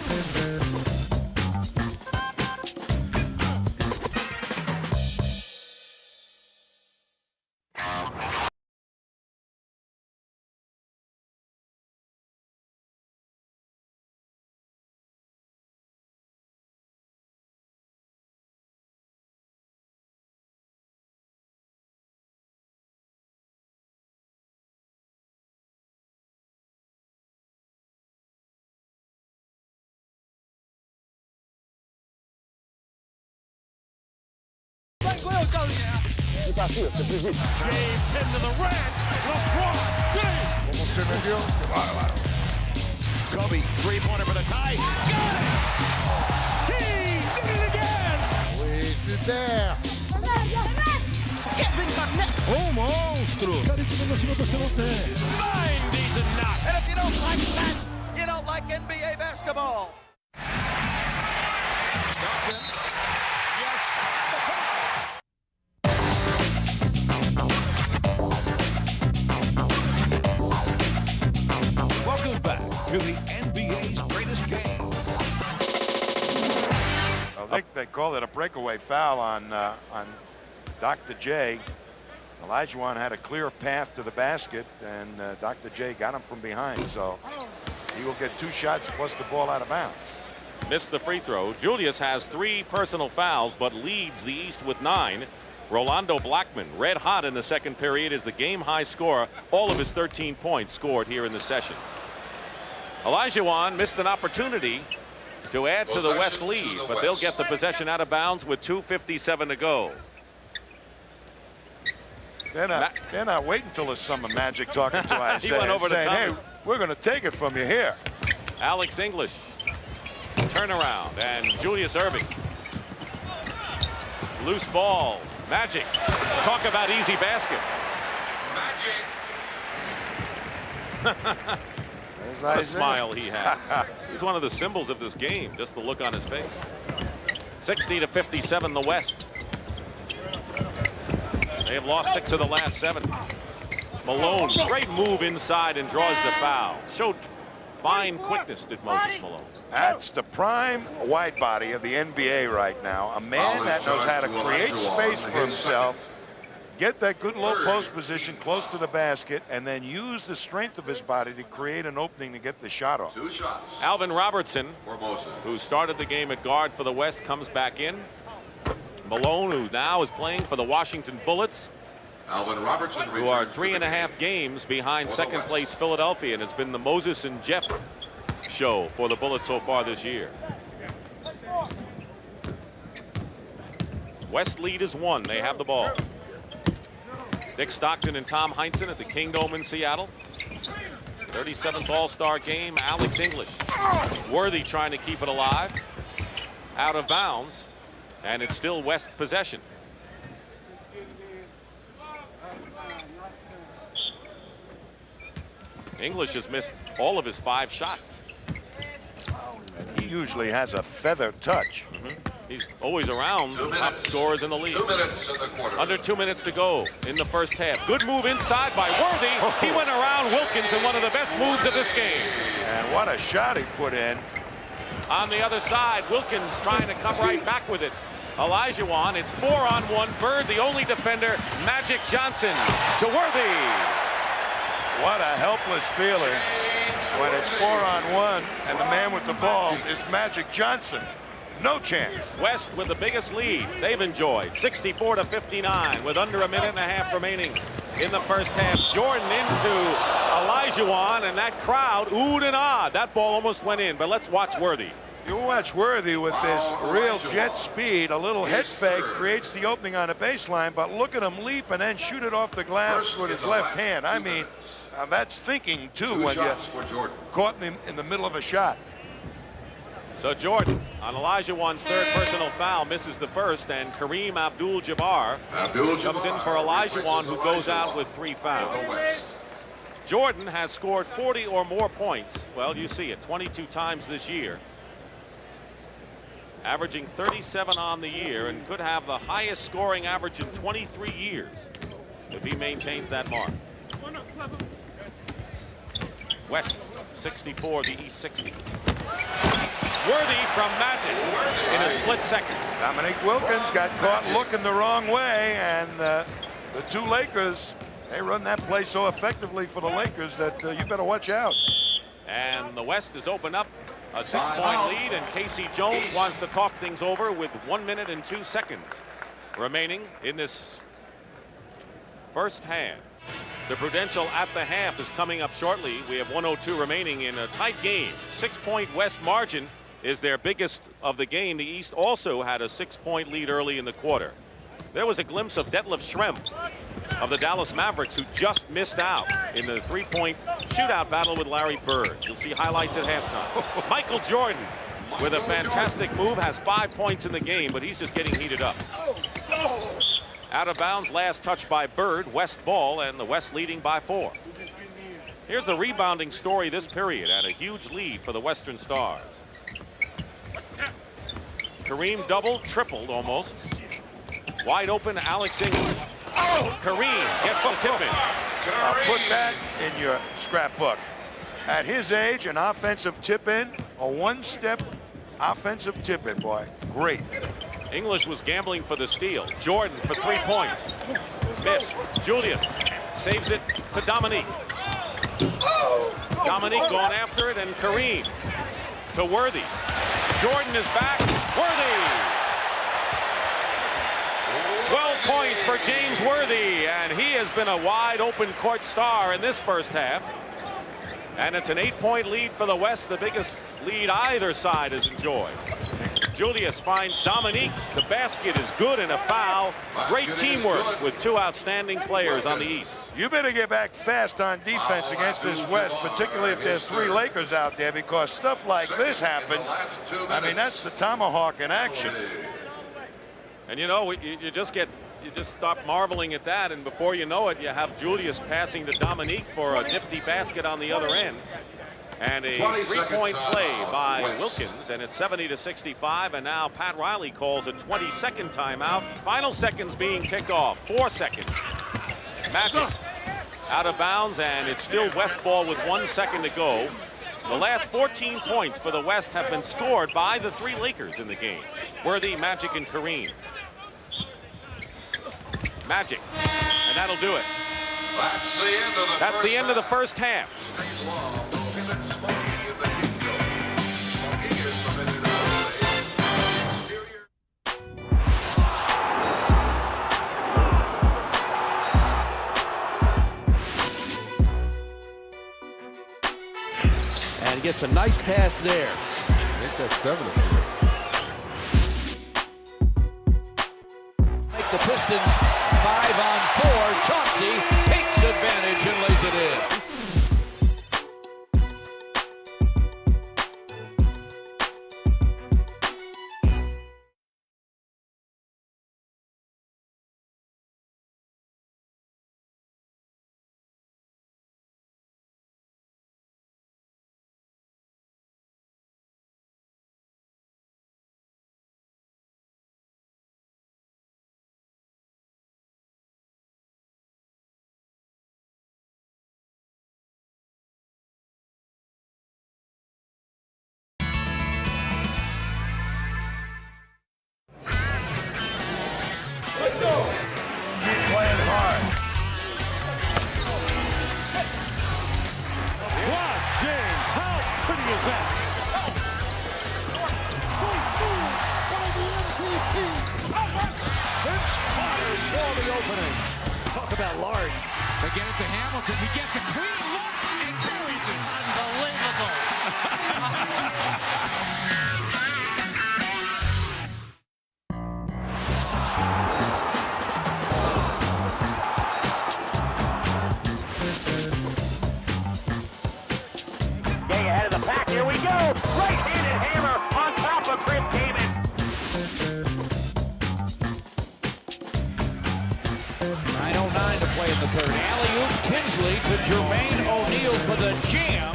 James into the red. LeBron James. Kobe, three-pointer for the tie. Got it! He did it again! Wasted there. O monstro! 90s and not. And if you don't like that, you don't like NBA basketball. Welcome back to the NBA's greatest game. I think they called it a breakaway foul on Dr. J. Olajuwon had a clear path to the basket, and Dr. J got him from behind, so he will get 2 shots plus the ball out of bounds. Missed the free throw. Julius has 3 personal fouls, but leads the East with 9. Rolando Blackman, red hot in the second period, is the game high scorer. All of his 13 points scored here in the session. Olajuwon missed an opportunity to add to the West lead, but they'll get the possession out of bounds with 2:57 to go. They're not waiting until the summer Magic talking to Isaiah. He went over to saying, Thomas. hey, we're going to take it from you here. Alex English. Turnaround, and Julius Erving. Loose ball. Magic. Talk about easy basket. What a smile he has. He's one of the symbols of this game, just the look on his face. 60-57 the West. They have lost 6 of the last 7. Malone, great move inside and draws the foul. Showed fine quickness, did Moses Malone. That's the prime wide body of the NBA right now. A man that knows how to create space for himself, get that good low post position close to the basket, and then use the strength of his body to create an opening to get the shot off. 2 shots. Alvin Robertson, who started the game at guard for the West, comes back in. Malone, who now is playing for the Washington Bullets, Alvin Robertson, who are 3.5 games behind second place Philadelphia, and it's been the Moses and Jeff show for the Bullets so far this year. West lead is 1. They have the ball. Dick Stockton and Tom Heinsohn at the Kingdome in Seattle. 37th All-Star game. Alex English. Worthy trying to keep it alive. Out of bounds. And it's still West possession. English has missed all of his 5 shots. And he usually has a feather touch. He's always around top scorers in the league. 2 minutes in the quarter. Under 2 minutes to go in the first half. Good move inside by Worthy. He went around Wilkins in one of the best moves of this game. And what a shot he put in. On the other side, Wilkins trying to come right back with it. Olajuwon, it's 4-on-1. Bird, the only defender. Magic Johnson to Worthy. What a helpless feeling when it's 4-on-1 and the man with the ball is Magic Johnson. No chance. West with the biggest lead they've enjoyed, 64-59, with under a minute and a half remaining in the first half. Jordan into Olajuwon, and that crowd oohed and ahhed. That ball almost went in, but let's watch Worthy. You watch Worthy with this real jet speed. A little head fake creates the opening on the baseline, but look at him leap and then shoot it off the glass with his left hand. I mean, that's thinking, too, when you're caught in the middle of a shot. So Jordan, on Olajuwon's third personal foul, misses the first, and Kareem Abdul-Jabbar comes in for Olajuwon, who goes out with 3 fouls. Jordan has scored 40 or more points. Well, you see it, 22 times this year. Averaging 37 on the year, and could have the highest scoring average in 23 years if he maintains that mark. West 64, the East 60. Worthy from Magic in a split second. Dominique Wilkins got caught looking the wrong way, and the two Lakers, they run that play so effectively for the Lakers that you better watch out. And the West has opened up a 6-point lead, and Casey Jones wants to talk things over with 1 minute and 2 seconds remaining in this first half. The Prudential at the half is coming up shortly. We have 1:02 remaining in a tight game. 6-point West margin is their biggest of the game. The East also had a 6-point lead early in the quarter. There was a glimpse of Detlef Schrempf of the Dallas Mavericks, who just missed out in the 3-point shootout battle with Larry Bird. You'll see highlights at halftime. Michael Jordan with a fantastic move, has 5 points in the game, but he's just getting heated up. Out of bounds, last touch by Bird. West ball, and the West leading by 4. Here's the rebounding story this period, and a huge lead for the Western Stars. Kareem doubled, tripled almost. Wide open, Alex English. Kareem gets the tip in. Put that in your scrapbook. At his age, an offensive tip in, a one-step offensive tip in, boy. Great. English was gambling for the steal. Jordan for 3 points. Miss. Julius saves it to Dominique. Dominique going after it, and Kareem to Worthy. Jordan is back. Worthy. 12 points for James Worthy, and he has been a wide open court star in this first half. And it's an 8-point lead for the West, the biggest lead either side has enjoyed. Julius finds Dominique. The basket is good, and a foul. Great teamwork with 2 outstanding players on the East. You better get back fast on defense against this West, particularly if there's 3 Lakers out there, because stuff like this happens. I mean, that's the tomahawk in action. And you know, you just stop marveling at that, and before you know it, you have Julius passing to Dominique for a nifty basket on the other end. And a 3-point play by Wilkins, and it's 70-65, and now Pat Riley calls a 20-second timeout. Final seconds being kicked off. 4 seconds. Magic out of bounds, and it's still West ball with 1 second to go. The last 14 points for the West have been scored by the 3 Lakers in the game. Worthy, Magic, and Kareem. Magic, and that'll do it. That's the end of the first half. And gets a nice pass there. I think that's 7 assists. Make the Pistons 5-on-4. Chauncey takes advantage and lays it in. Talk about large. They get it to Hamilton. He gets a clean look and buries it. Unbelievable. Mosley to Jermaine O'Neal for the jam.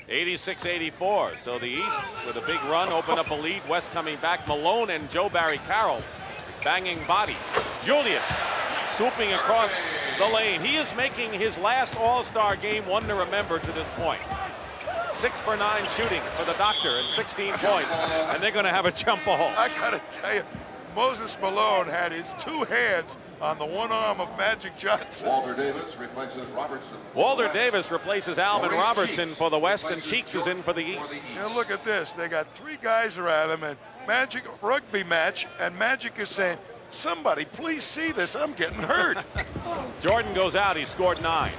'86-'84. So the East with a big run, open up a lead. West coming back. Malone and Joe Barry Carroll banging bodies. Julius swooping across the lane. He is making his last All-Star game one to remember to this point. 6 for 9 shooting for the Doctor and 16 points. And they're going to have a jump ball. I got to tell you, Moses Malone had his 2 hands on the one arm of Magic Johnson. Walter Davis replaces Robertson. Walter Davis replaces Alvin Robertson for the West, and Cheeks is in for the East. Now look at this. They got 3 guys around him, and Magic rugby match, and Magic is saying, somebody please see this, I'm getting hurt. Jordan goes out, he scored 9.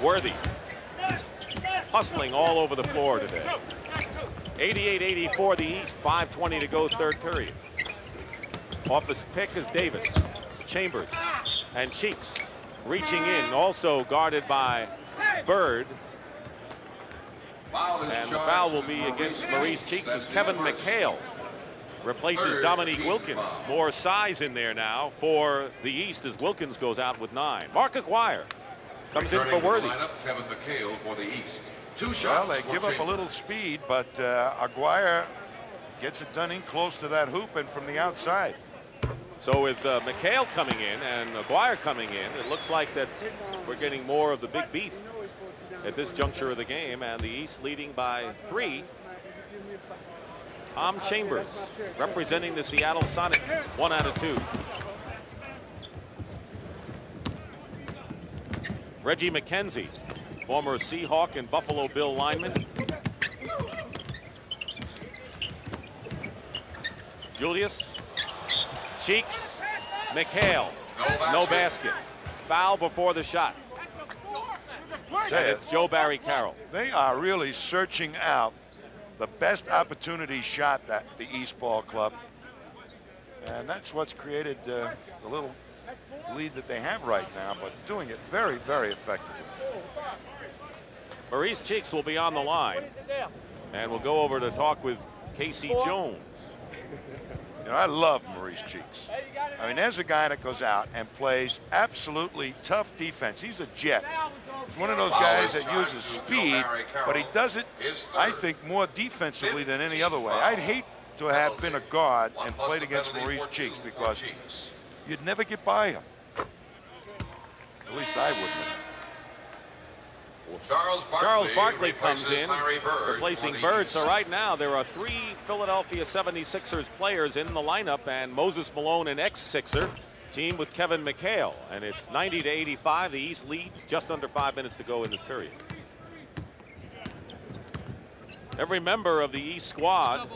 Worthy hustling all over the floor today. 88-84 the East, 5:20 to go, third period. Off his pick is Davis, Chambers, and Cheeks reaching in, also guarded by Bird. And the foul will be against Maurice Cheeks as Kevin McHale replaces Dominique Wilkins. More size in there now for the East as Wilkins goes out with 9. Mark Aguirre comes in for Worthy. Kevin McHale for the East. 2 shots. Well, they give up a little speed, but Aguirre gets it done in close to that hoop and from the outside. So with McHale coming in and Aguirre coming in, it looks like that we're getting more of the big beef at this juncture of the game, and the East leading by 3. Tom Chambers representing the Seattle Sonics, 1 out of 2. Reggie McKenzie, former Seahawk and Buffalo Bill lineman. Julius, Cheeks, McHale, no basket. Foul before the shot. And it's Joe Barry Carroll. They are really searching out the best opportunity shot that the East Ball Club, and that's what's created the little lead that they have right now, but doing it very, very effectively. Maurice Cheeks will be on the line, and we'll go over to talk with Casey Jones. You know, I love Maurice Cheeks. I mean, there's a guy that goes out and plays absolutely tough defense. He's a jet. He's one of those guys that uses speed, but he does it, I think, more defensively than any other way. I'd hate to have been a guard and played against Maurice Cheeks because you'd never get by him. At least I wouldn't. Charles Barkley comes in, replacing Bird. So right now there are 3 Philadelphia 76ers players in the lineup, and Moses Malone, an ex-Sixer, team with Kevin McHale. And it's 90-85. The East leads, just under 5 minutes to go in this period. Every member of the East squad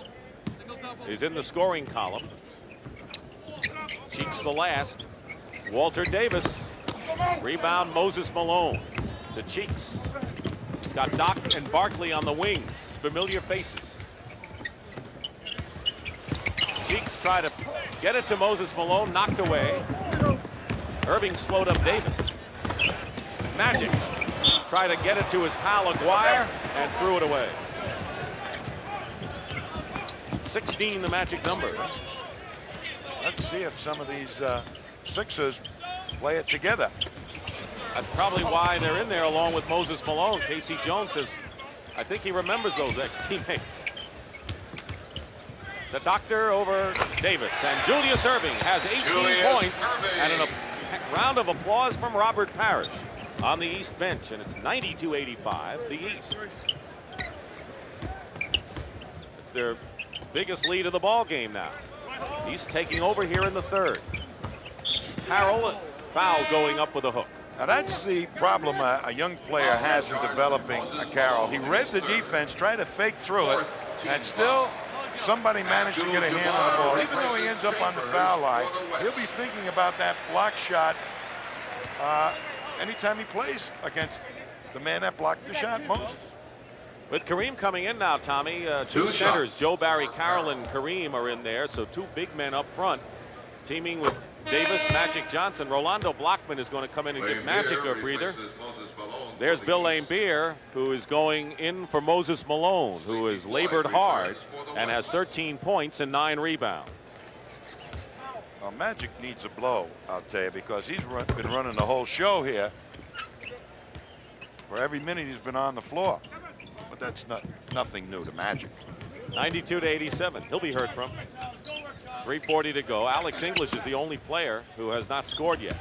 is in the scoring column. Cheeks the last. Walter Davis. Rebound Moses Malone to Cheeks. It's got Doc and Barkley on the wings. Familiar faces. Cheeks try to get it to Moses Malone, knocked away. Irving slowed up Davis. Magic try to get it to his pal Aguirre and threw it away. 16 the magic number. Let's see if some of these Sixers play it together. That's probably why they're in there along with Moses Malone. Casey Jones says, I think he remembers those ex-teammates. The Doctor over Davis, and Julius Irving has 18 points and a round of applause from Robert Parrish on the East bench, and it's 92-85, the East. It's their biggest lead of the ball game now. East taking over here in the third. Carroll, foul going up with a hook. Now that's the problem a young player has in developing a Carroll. He read the defense, tried to fake through it, and still somebody managed to get a hand on the ball. Even though he ends up on the foul line, he'll be thinking about that block shot anytime he plays against the man that blocked the shot, Moses. With Kareem coming in now, Tommy, 2 centers, Joe Barry Carroll and Kareem are in there, so 2 big men up front, teaming with Davis, Magic Johnson. Rolando Blockman is going to come in and give Magic a breather. There's Bill Laimbeer, who is going in for Moses Malone, who has labored hard and has 13 points and 9 rebounds. Well, Magic needs a blow, I'll tell you, because he's been running the whole show here for every minute he's been on the floor. But that's nothing new to Magic. 92-87. He'll be heard from. 3:40 to go. Alex English is the only player who has not scored yet.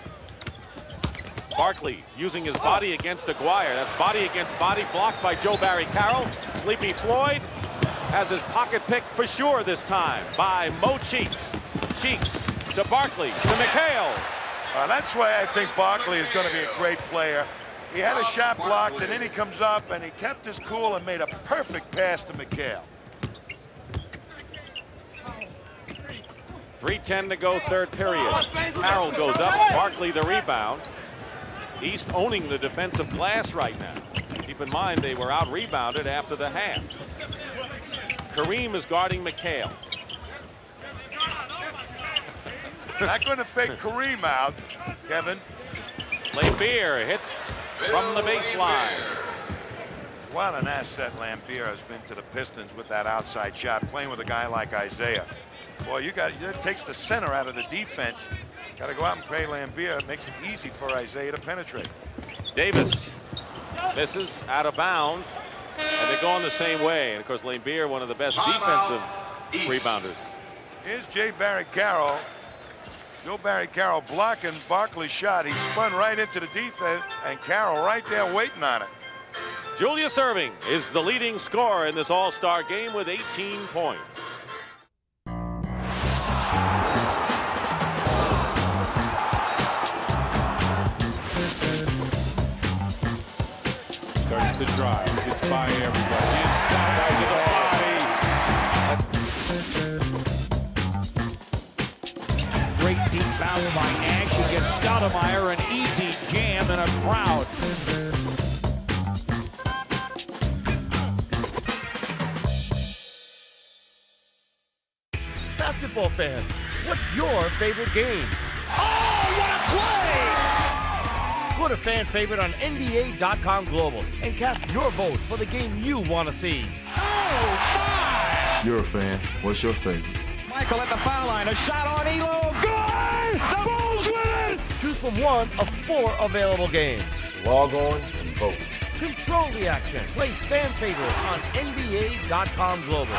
Barkley using his body against Aguirre. That's body against body, blocked by Joe Barry Carroll. Sleepy Floyd has his pocket pick for sure this time by Mo Cheeks. Cheeks to Barkley to McHale. That's why I think Barkley is going to be a great player. He had a shot blocked, and then he comes up and he kept his cool and made a perfect pass to McHale. 3:10 to go, third period. Carroll goes up, Barkley the rebound. East owning the defensive glass right now. Keep in mind they were out rebounded after the half. Kareem is guarding McHale. Not going to fake Kareem out, Kevin. Lambier hits from the baseline. What an asset Lambier has been to the Pistons with that outside shot, playing with a guy like Isaiah. Boy, it takes the center out of the defense. Got to go out and play Lambier. It makes it easy for Isaiah to penetrate. Davis misses out of bounds, and they're going the same way. And of course, Lambier, one of the best defensive rebounders. Here's Joe Barry Carroll blocking Barkley's shot. He spun right into the defense, and Carroll right there waiting on it. Julius Erving is the leading scorer in this All-Star game with 18 points. Starts to drive. Gets by everybody. Inside to the body. Great deep foul by Nash against Stoudemire. An easy jam in a crowd. Basketball fans, what's your favorite game? Oh, what a play! Put a fan favorite on NBA.com Global and cast your vote for the game you want to see. Oh, my! You're a fan. What's your favorite? Michael at the foul line. A shot on Elo. Good! The Bulls win it! Choose from one of 4 available games. Log on and vote. Control the action. Play fan favorite on NBA.com Global.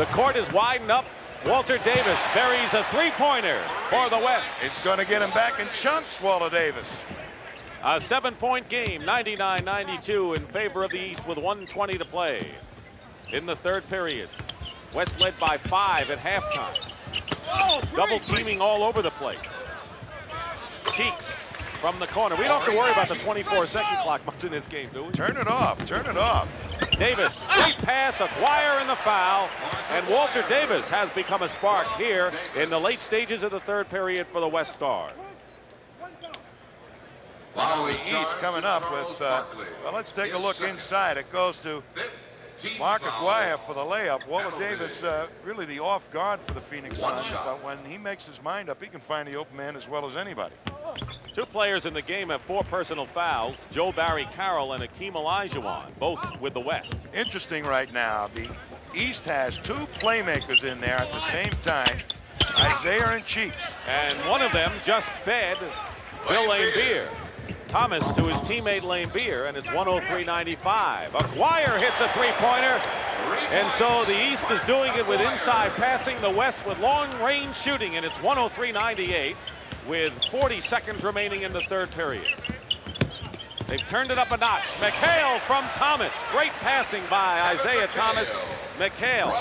The court is widened up. Walter Davis buries a three-pointer for the West. It's going to get him back in chunks, Walter Davis. A 7-point game, 99-92 in favor of the East with 1:20 to play. In the third period, West led by 5 at halftime. Double teaming all over the place. Cheeks from the corner. We don't have to worry about the 24-second clock much in this game, do we? Turn it off. Turn it off. Davis, great pass, Aguirre in the foul, and Walter Davis has become a spark here in the late stages of the third period for the West Stars. The East coming up with, well, let's take a look inside. It goes to Mark Aguirre for the layup. Walter Davis, really the off guard for the Phoenix Suns, but when he makes his mind up, he can find the open man as well as anybody. 2 players in the game have 4 personal fouls, Joe Barry Carroll and Akeem Olajuwon, both with the West. Interesting right now, the East has 2 playmakers in there at the same time, Isaiah and Cheeks. And one of them just fed Bill Laimbeer. Thomas to his teammate Laimbeer, and it's 103-95. Aguirre hits a three-pointer, and so the East is doing it with inside passing, the West with long-range shooting, and it's 103-98 with 40 seconds remaining in the third period. They've turned it up a notch. McHale from Thomas. Great passing by Isaiah Thomas. McHale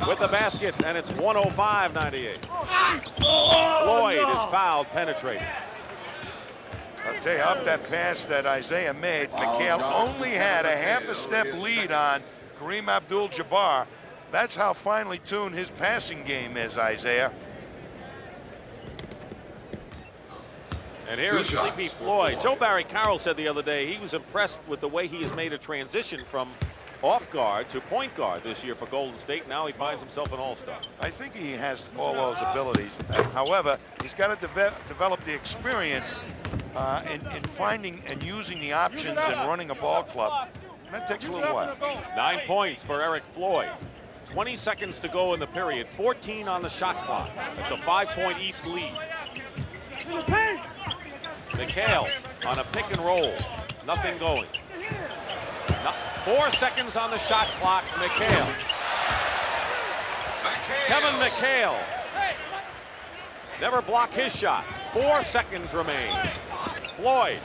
with the basket, and it's 105-98. Floyd is fouled, penetrating. I'll tell you, up that pass that Isaiah made, McHale only had a half a step lead on Kareem Abdul-Jabbar. That's how finely tuned his passing game is, Isaiah. And here is Sleepy Floyd. Joe Barry Carroll said the other day he was impressed with the way he has made a transition from off guard to point guard this year for Golden State. Now he finds himself an all-star. I think he has all those abilities. However, he's got to develop the experience in finding and using the options and running a ball club. And that takes a little while. 9 points for Eric Floyd. 20 seconds to go in the period. 14 on the shot clock. It's a 5-point East lead. McHale on a pick and roll. Nothing going. 4 seconds on the shot clock. McHale. Kevin McHale. Never block his shot. 4 seconds remain. Floyd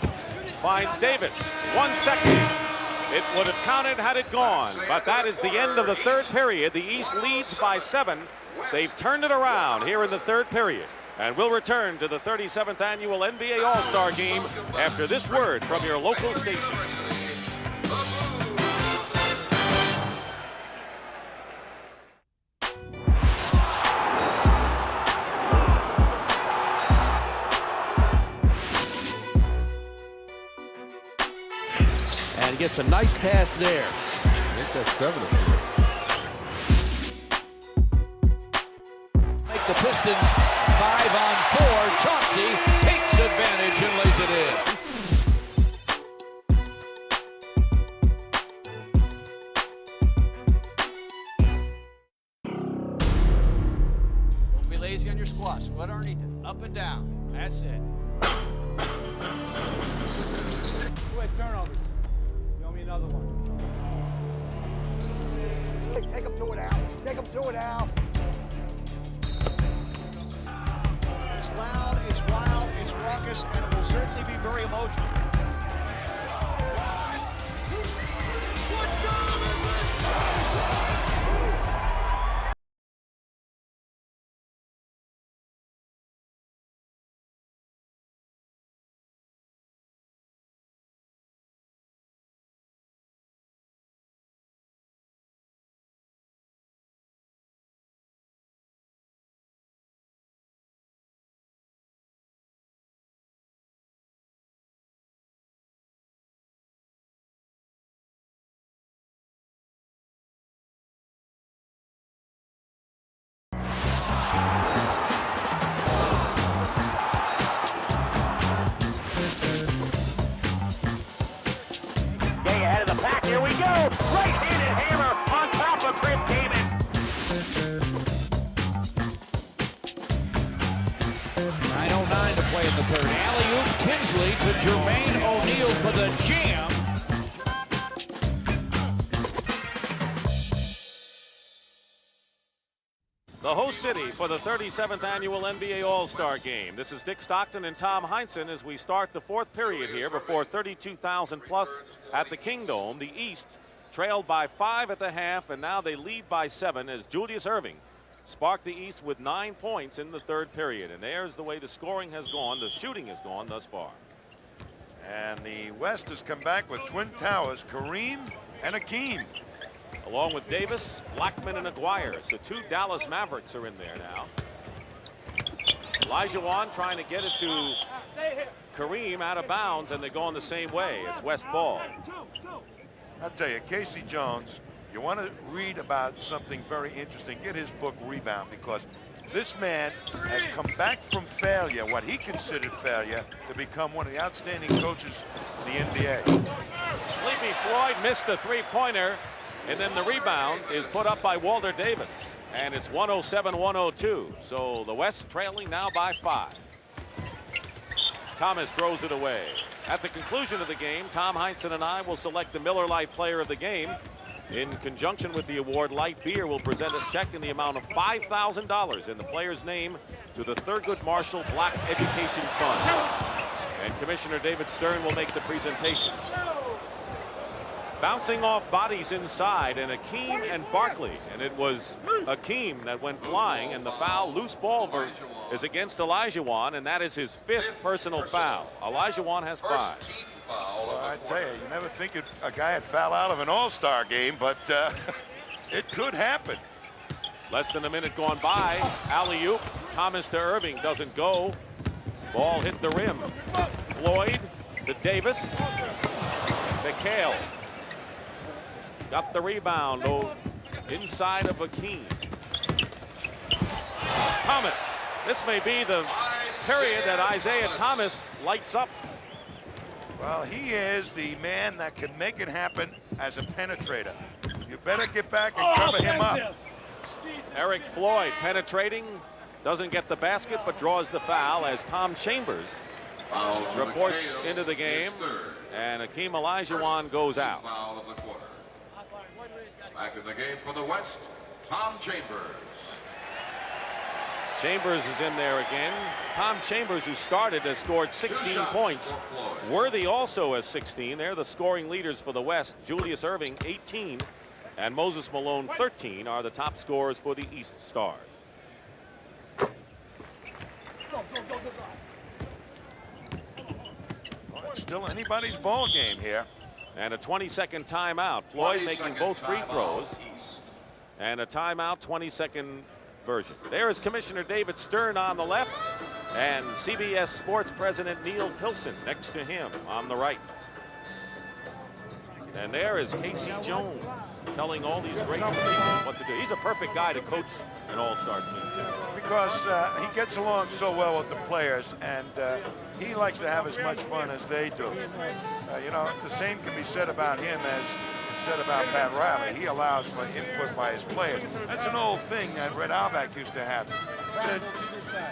finds Davis. 1 second. It would have counted had it gone, but that is the end of the third period. The East leads by 7. They've turned it around here in the third period. And we'll return to the 37th annual NBA All-Star Game after this word from your local station. And gets a nice pass there. I think that's 7 assists. Make the Pistons 5 on 4. Chauncey takes advantage and lays it in. Don't be lazy on your squat. Squat underneath it. Up and down. That's it. Two turnovers. You owe me another one. Take him to it, Al. Take him to it, Al. It's loud, it's wild, it's raucous, and it will certainly be very emotional. the host city for the 37th annual NBA All-Star Game. This is Dick Stockton and Tom Heinsohn as we start the fourth period here before 32,000 plus at the Kingdome. The East trailed by 5 at the half, and now they lead by 7 as Julius Erving sparked the East with 9 points in the third period. And there's the way the scoring has gone, the shooting has gone thus far. And the West has come back with twin towers, Kareem and Hakeem. Along with Davis, Blackman, and Aguirre. So 2 Dallas Mavericks are in there now. Olajuwon trying to get it to Kareem out of bounds, and they're going the same way. It's West ball. I'll tell you, Casey Jones, you want to read about something very interesting, get his book Rebound, because this man has come back from failure, what he considered failure, to become one of the outstanding coaches in the NBA. Sleepy Floyd missed the three-pointer, and then the rebound is put up by Walter Davis, and it's 107-102. So the West trailing now by 5. Thomas throws it away. At the conclusion of the game, Tom Heinsohn and I will select the Miller Lite Player of the Game. In conjunction with the award, Light Beer will present a check in the amount of $5,000 in the player's name to the Thurgood Marshall Black Education Fund. And Commissioner David Stern will make the presentation. Bouncing off bodies inside, and Hakeem and Barkley. And it was Hakeem that went flying, and the foul, loose ball is against Olajuwon, and that is his 5th personal foul. Olajuwon has 5. Well, I tell you, you never think a guy would foul out of an all-star game, but it could happen. Less than a minute gone by. Alley-oop. Thomas to Erving, doesn't go. Ball hit the rim. Floyd to Davis. McHale got the rebound inside of Hakeem. Thomas. This may be the period that Isaiah Thomas lights up. Well, he is the man that can make it happen as a penetrator. You better get back and cover him up. Eric Floyd penetrating, doesn't get the basket, but draws the foul as Tom Chambers reports into the game, and Hakeem Olajuwon goes out. Back in the game for the West, Tom Chambers. Chambers is in there again. Tom Chambers, who started, has scored 16 points. Worthy also has 16. They're the scoring leaders for the West. Julius Erving, 18, and Moses Malone, 13, are the top scorers for the East Stars. Well, it's still anybody's ball game here. And a 20-second timeout. Floyd making both free throws. And a timeout, 20-second version. There is Commissioner David Stern on the left, and CBS Sports President Neil Pilson next to him on the right. And there is Casey Jones telling all these great people what to do. He's a perfect guy to coach an all-star team, too. Because he gets along so well with the players, and he likes to have as much fun as they do. You know, the same can be said about him as said about Pat Riley. He allows for input by his players. That's an old thing that Red Auerbach used to have.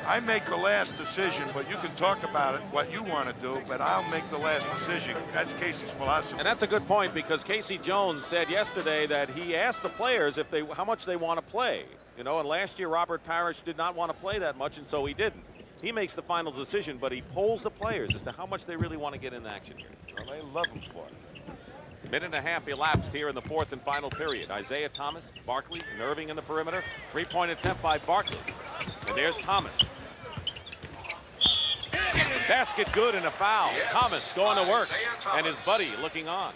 I make the last decision, but you can talk about it, what you want to do, but I'll make the last decision. That's Casey's philosophy. And that's a good point, because Casey Jones said yesterday that he asked the players if how much they want to play. You know, and last year Robert Parrish did not want to play that much, and so he didn't. He makes the final decision, but he polls the players as to how much they really want to get in action here. Well, they love him for it. Minute and a half elapsed here in the fourth and final period. Isaiah Thomas, Barkley, and Erving in the perimeter. Three-point attempt by Barkley. And there's Thomas. Basket good and a foul. Yes. Thomas going to work, and his buddy looking on.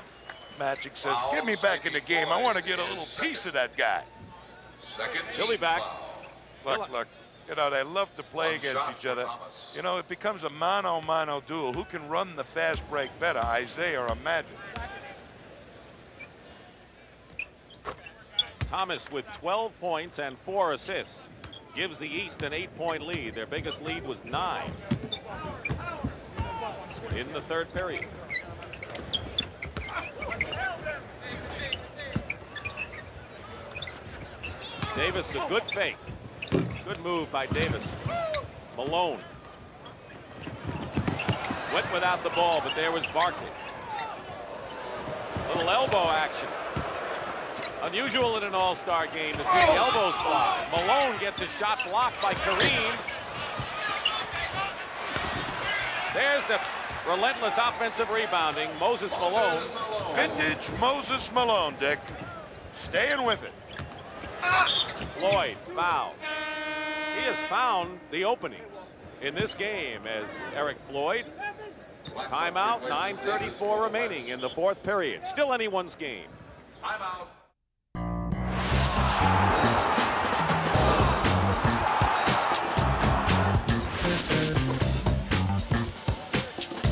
Magic says, get me back in the game. I want to get a little piece of that guy. He'll be back. Look. You know, they love to play against each other. You know, it becomes a mano-mano duel. Who can run the fast break better, Isaiah or Magic? Thomas with 12 points and 4 assists gives the East an 8-point lead. Their biggest lead was 9 in the third period. Davis, a good fake. Good move by Davis. Malone. Went without the ball, but there was Barkley. Little elbow action. Unusual in an all-star game to see the elbows fly. Malone gets a shot blocked by Kareem. There's the relentless offensive rebounding. Moses Malone. Vintage Moses Malone, Dick. Staying with it. Floyd foul. He has found the openings in this game as Eric Floyd. Timeout, 9:34 remaining in the fourth period. Still anyone's game. Timeout.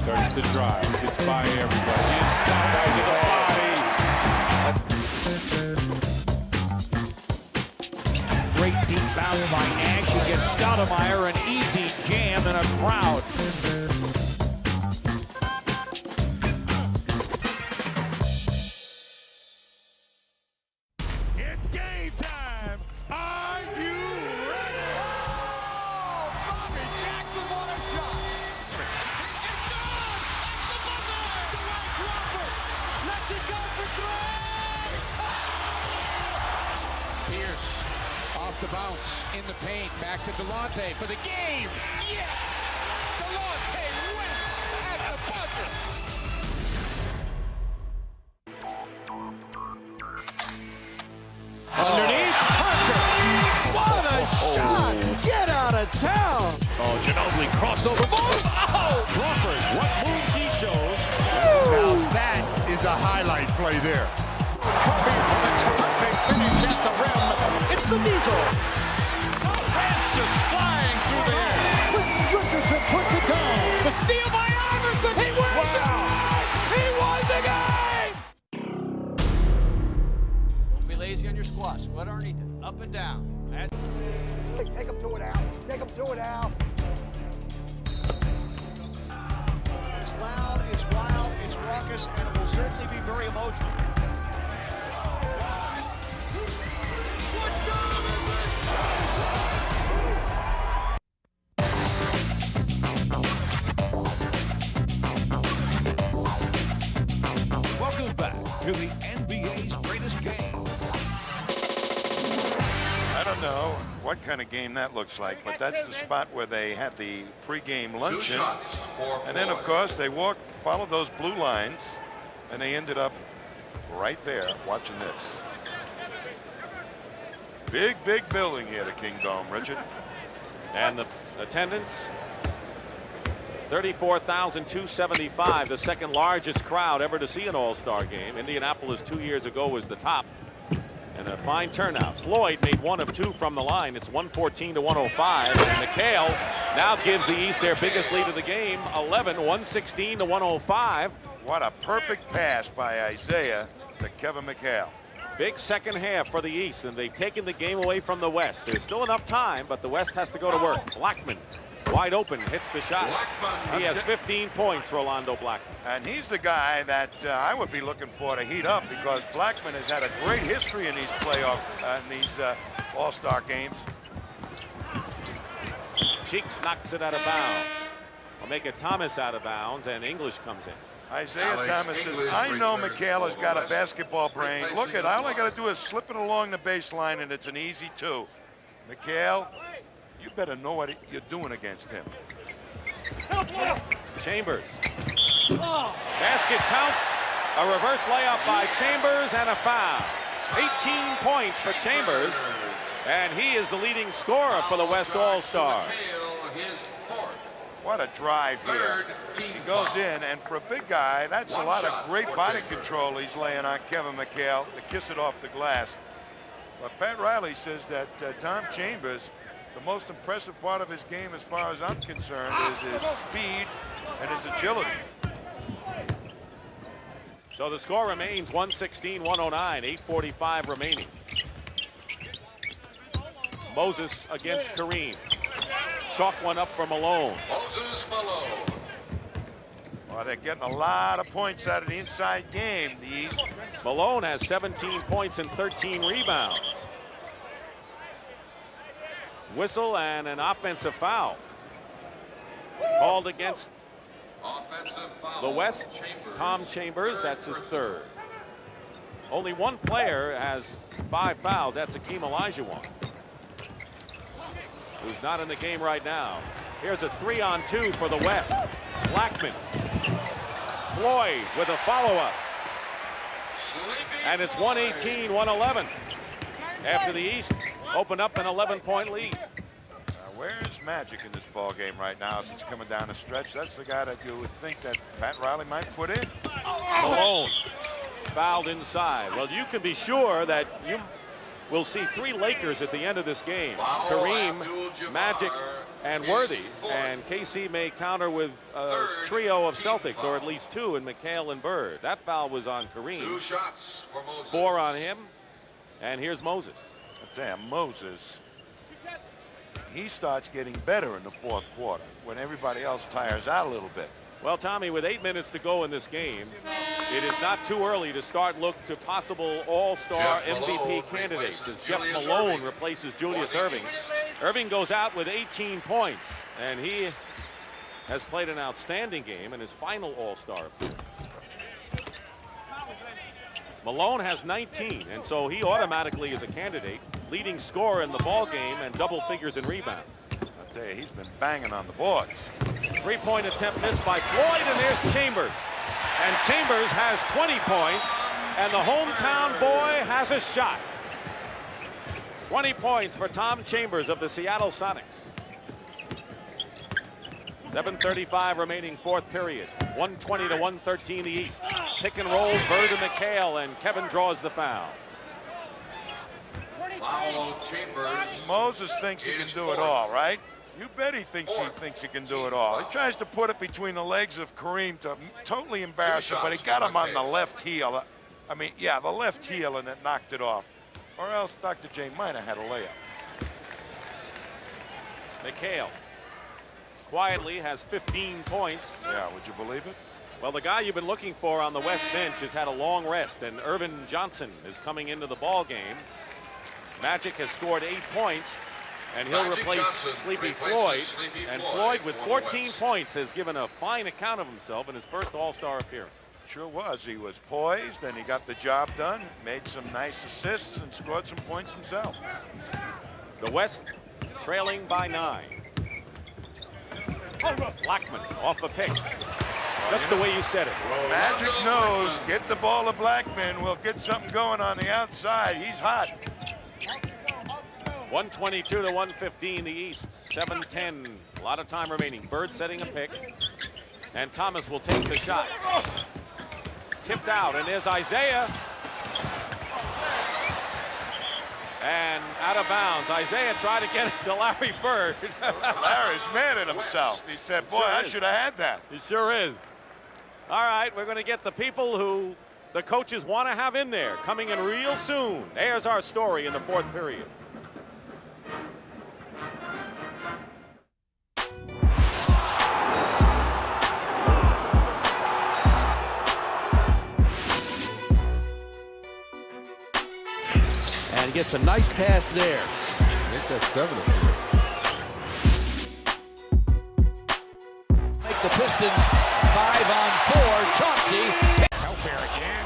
Starts to drive. Gets by everybody. Inside to the body. Great deep foul by Nash. He gets Stoudemire an easy jam in a crowd. It's game time. Are you ready? Oh, Bobby Jackson, what a shot. Let's it go for three. Pierce off the bounce in the paint. Back to Delonte for the game. Yeah! Delonte wins at the buzzer. Underneath, Parker. What a shot! Get out of town! Oh, Ginobili crossover move. Oh! Crawford, what moves he shows. Now that is a highlight play there. Kobe with a terrific finish at the rim. It's the Diesel. That's just flying through the air. Richardson puts it down. The steal by Iverson. He wins it. He won the game. Don't be lazy on your squat. Squat underneath it. Up and down. That's Take him to it, Al. Take him to it, Al. It's loud, it's wild, it's raucous, and it will certainly be very emotional. Welcome back to the NBA's greatest game. I don't know what kind of game that looks like, but that's the spot where they have the pregame luncheon. And then, of course, they follow those blue lines, and they ended up right there watching this. Big building here, the Kingdome, Richard. And the attendance, 34,275, the second largest crowd ever to see an all-star game. Indianapolis 2 years ago was the top. And a fine turnout. Floyd made 1 of 2 from the line. It's 114 to 105. And McHale now gives the East their biggest lead of the game, 11, 116 to 105. What a perfect pass by Isaiah to Kevin McHale. Big second half for the East, and they've taken the game away from the West. There's still enough time, but the West has to go to work. Blackman, wide open, hits the shot. He has 15 points, Rolando Blackman. And he's the guy that I would be looking for to heat up, because Blackman has had a great history in these all-star games. Cheeks knocks it out of bounds. Will make it Thomas out of bounds, and English comes in. Isaiah Thomas says, I know McHale has got a basketball brain. Look at, all I got to do is slip it along the baseline, and it's an easy 2. McHale, you better know what you're doing against him. Chambers. Basket counts. A reverse layup by Chambers and a foul. 18 points for Chambers, and he is the leading scorer for the West All-Star. What a drive here. He goes in, and for a big guy, that's a lot of great body control he's laying on Kevin McHale to kiss it off the glass. But Pat Riley says that Tom Chambers, the most impressive part of his game as far as I'm concerned is his speed and his agility. So the score remains 116-109, 8:45 remaining. Moses against Kareem. Chalk one up for Malone. Moses Malone. Well, they're getting a lot of points out of the inside game, the East. Malone has 17 points and 13 rebounds. Whistle and an offensive foul called against the West. Tom Chambers, that's his third. Only one player has 5 fouls. That's Akeem Olajuwon, who's not in the game right now. Here's a 3-on-2 for the West. Blackman. Floyd with a follow-up. And it's 118-111. After the East opened up an 11-point lead. Where's Magic in this ball game right now as it's coming down the stretch? That's the guy that you would think that Pat Riley might put in. Malone fouled inside. Well, you can be sure that you will see 3 Lakers at the end of this game. Kareem, Magic, and Worthy. And KC may counter with a trio of Celtics, or at least 2 in McHale and Bird. That foul was on Kareem. 2 shots for Moses. 4 on him. And here's Moses. Damn, Moses. He starts getting better in the 4th quarter when everybody else tires out a little bit. Well, Tommy, with 8 minutes to go in this game, it is not too early to start look to possible all-star MVP candidates as Jeff Malone replaces Julius Erving. Erving goes out with 18 points, and he has played an outstanding game in his final all-star appearance. Malone has 19, and so he automatically is a candidate, leading scorer in the ball game and double figures in rebounds. I'll tell you, he's been banging on the boards. 3-point attempt missed by Floyd, and there's Chambers. And Chambers has 20 points, and the hometown boy has a shot. 20 points for Tom Chambers of the Seattle Sonics. 7:35 remaining 4th period. 120-113 the East. Pick and roll, Bird and McHale, and Kevin draws the foul. Foul Chambers. Moses thinks he can do it all, right? You bet he thinks he can do it all. He tries to put it between the legs of Kareem to totally embarrass him, but he got him on the left heel. I mean, yeah, the left heel, and it knocked it off. Or else Dr. J might have had a layup. McHale quietly has 15 points. Yeah, would you believe it? Well, the guy you've been looking for on the West bench has had a long rest, and Irvin Johnson is coming into the ball game. Magic has scored 8 points, and he'll replace Sleepy Floyd. And Floyd, with 14 points, has given a fine account of himself in his first All-Star appearance. Sure was. He was poised, and he got the job done, made some nice assists, and scored some points himself. The West trailing by 9. Blackman off a pick. Just the way you said it. Magic knows, get the ball to Blackman. We'll get something going on the outside. He's hot. 122-115 the East. 7:10. A lot of time remaining. Bird setting a pick. And Thomas will take the shot. Tipped out, and there's Isaiah. And out of bounds. Isaiah tried to get it to Larry Bird. Larry's mad at himself. He said, boy, I should have had that. He sure is. All right, we're going to get the people who the coaches want to have in there coming in real soon. There's our story in the 4th period. And he gets a nice pass there. I think that's 7 assists. Make the Pistons 5-on-4. Chauncey. Helfair again.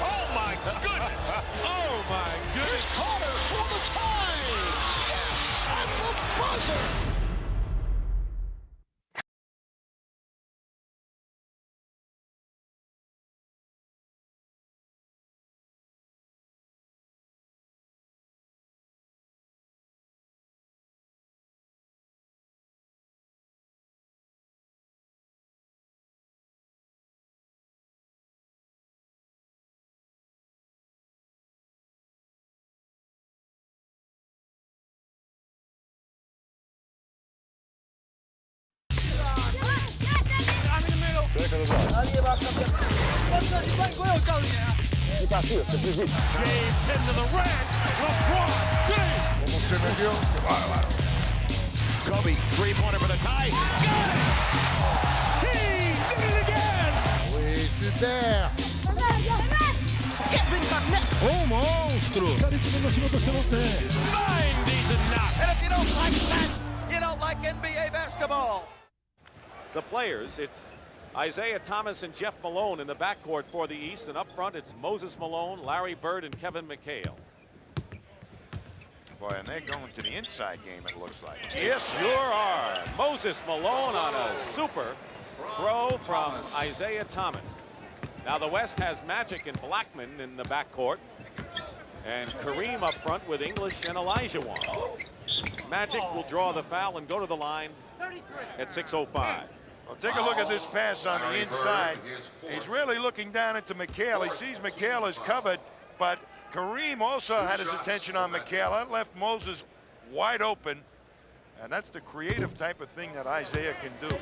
Oh my goodness. Oh my goodness. Carter for the tie. At the buzzer. James into the rack. LeBron James. Kobe, 3-pointer for the tie. Got it! He did it again! Wasted there. Oh, monstro! 90s and not. And if you don't like that, you don't like NBA basketball. The players, it's Isaiah Thomas and Jeff Malone in the backcourt for the East, and up front it's Moses Malone, Larry Bird, and Kevin McHale. Boy, and they're going to the inside game, it looks like. Yes, sure are. Moses Malone on a super throw from Isaiah Thomas. Now the West has Magic and Blackman in the backcourt, and Kareem up front with English and Olajuwon. Magic will draw the foul and go to the line at 6:05. Well, take a look at this pass on the inside. He's really looking down into McHale. He sees McHale is covered, but Kareem also had his attention on McHale. That left Moses wide open, and that's the creative type of thing that Isaiah can do.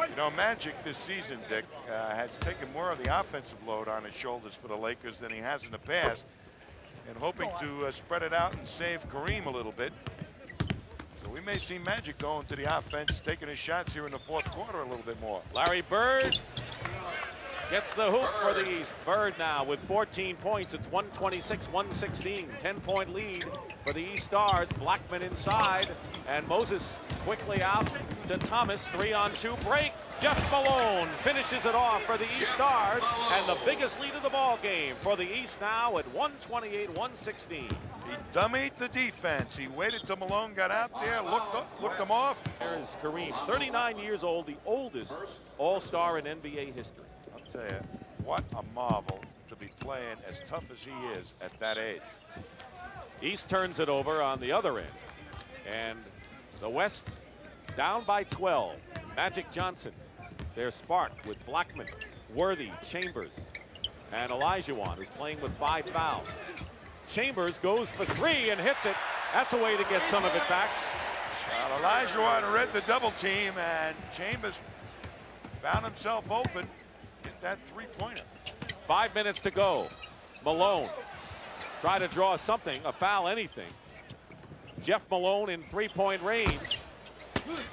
You know, Magic this season, Dick, has taken more of the offensive load on his shoulders for the Lakers than he has in the past, and hoping to spread it out and save Kareem a little bit. So we may see Magic going to the offense, taking his shots here in the fourth quarter a little bit more. Larry Bird gets the hoop for the East. Bird now with 14 points. It's 126-116. 10-point lead for the East Stars. Blackman inside, and Moses quickly out to Thomas. 3-on-2 break. Jeff Malone finishes it off for the East Stars, and the biggest lead of the ball game for the East now at 128-116. He dummied the defense. He waited till Malone got out there, looked him off. There's Kareem, 39 years old, the oldest All-Star in NBA history. I'll tell you, what a marvel to be playing as tough as he is at that age. East turns it over on the other end, and the West down by 12. Magic Johnson, they're sparked with Blackman, Worthy, Chambers, and Olajuwon, who's playing with 5 fouls. Chambers goes for 3 and hits it. That's a way to get some of it back. Well, Olajuwon read the double team, and Chambers found himself open. Get that 3-pointer. 5 minutes to go. Malone try to draw something, a foul, anything. Jeff Malone in 3-point range,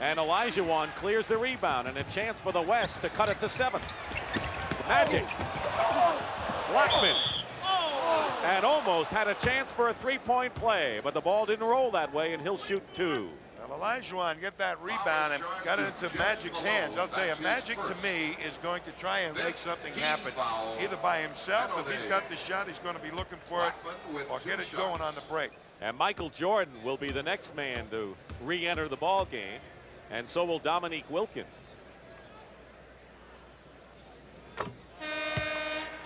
and Olajuwon clears the rebound, and a chance for the West to cut it to 7. Magic, Blackman, and almost had a chance for a 3-point play, but the ball didn't roll that way, and he'll shoot 2. Well, Olajuwon get that rebound and got it into Magic's hands. I'll tell you, Magic to me is going to try and make something happen, either by himself. If he's got the shot, he's going to be looking for it, or get it going on the break. And Michael Jordan will be the next man to re-enter the ball game, and so will Dominique Wilkins.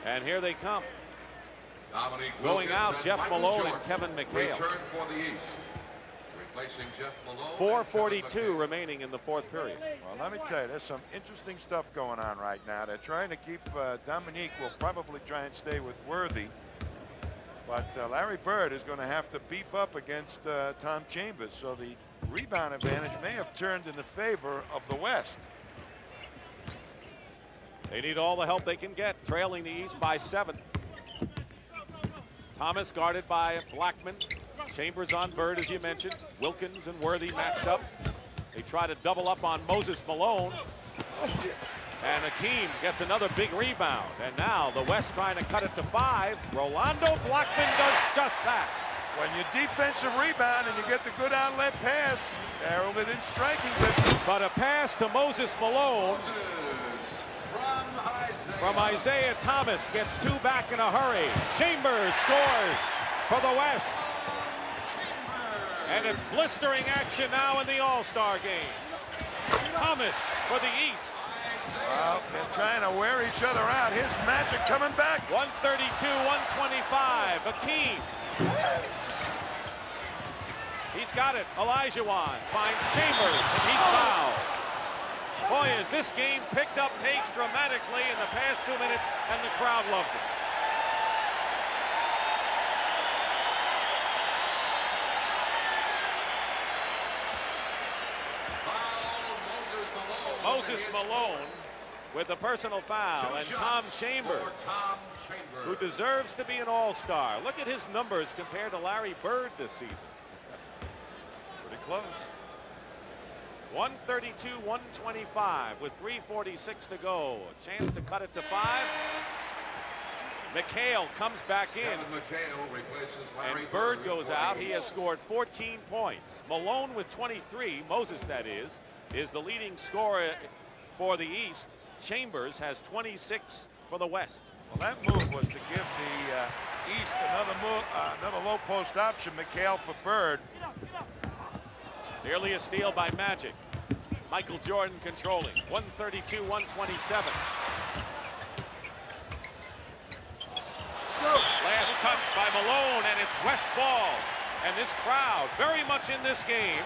And here they come. Going out, Jeff Malone and Kevin McHale. 4:42 remaining in the fourth period. Well, let me tell you, there's some interesting stuff going on right now. They're trying to keep Dominique will probably try and stay with Worthy. But Larry Bird is going to have to beef up against Tom Chambers. So the rebound advantage may have turned in the favor of the West. They need all the help they can get, trailing the East by 7. Thomas guarded by Blackman. Chambers on Bird, as you mentioned. Wilkins and Worthy matched up. They try to double up on Moses Malone. And Hakeem gets another big rebound. And now the West trying to cut it to 5. Rolando Blackman does just that. When you defensive rebound and you get the good outlet pass, they're within striking distance. But a pass to Moses Malone from Isaiah Thomas gets 2 back in a hurry. Chambers scores for the West. And it's blistering action now in the All-Star game. Thomas for the East. Well, they're trying to wear each other out. Here's Magic coming back. 132-125. Hakeem. He's got it. Olajuwon finds Chambers, and he's fouled. Boy, has this game picked up pace dramatically in the past 2 minutes, and the crowd loves it. Moses Malone with a personal foul, and Tom Chambers, who deserves to be an all-star. Look at his numbers compared to Larry Bird this season. Pretty close. 132-125 with 3:46 to go. A chance to cut it to 5. McHale comes back in, and Bird goes out. He has scored 14 points. Malone with 23, Moses that is the leading scorer for the East. Chambers has 26 for the West. Well, that move was to give the East another low post option. McHale for Bird. Nearly a steal by Magic. Michael Jordan controlling. 132-127. Last touch by Malone, and it's West ball. And this crowd very much in this game.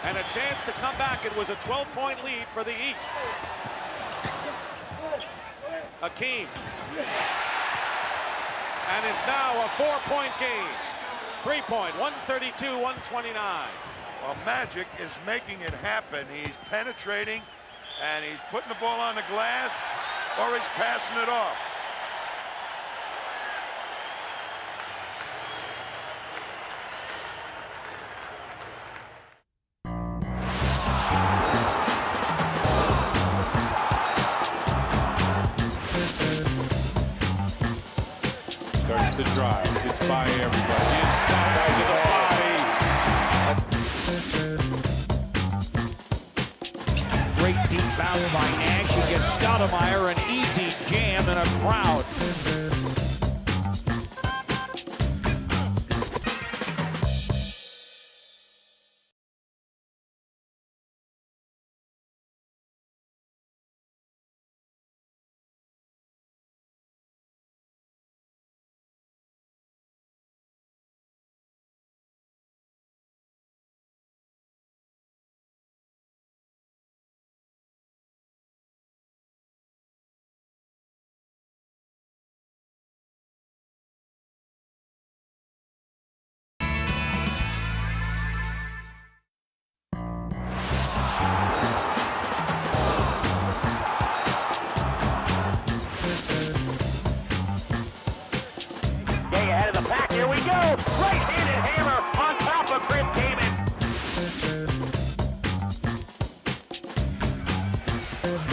And a chance to come back. It was a 12-point lead for the East. Hakeem. And it's now a 4-point game. 3-point, 132-129. Well, Magic is making it happen. He's penetrating, and he's putting the ball on the glass, or he's passing it off. Starts to drive. Gets by everybody. Inside to the body. Great deep bounce by Nash against Stoudemire. An easy jam in a crowd. Ahead of the pack, here we go! Right-handed hammer on top of Chris Kaman.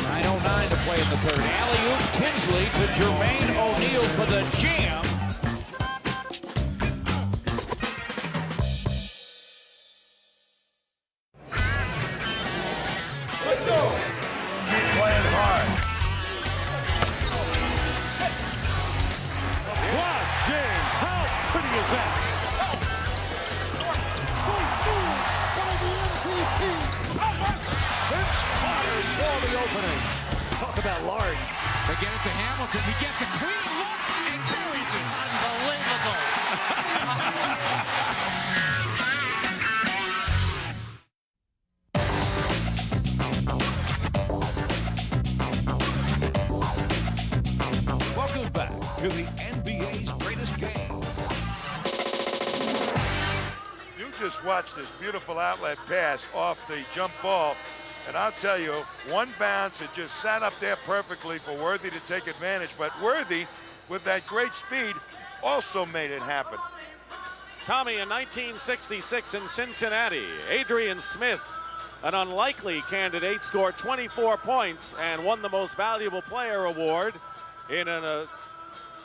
9:09 to play in the third. Alley-oop Tinsley to Jermaine O'Neal for the jam. Let's go! Keep playing hard. James, how pretty is that? Vince Carter saw the opening. Talk about large. They get it to Hamilton. He gets a clean look and buries it. Unbelievable. Welcome back to the NBA's greatest game. You just watched this beautiful outlet pass off the jump ball, and I'll tell you, one bounce, it just sat up there perfectly for Worthy to take advantage, but Worthy, with that great speed, also made it happen. Tommy, in 1966 in Cincinnati, Adrian Smith, an unlikely candidate, scored 24 points and won the Most Valuable Player award in an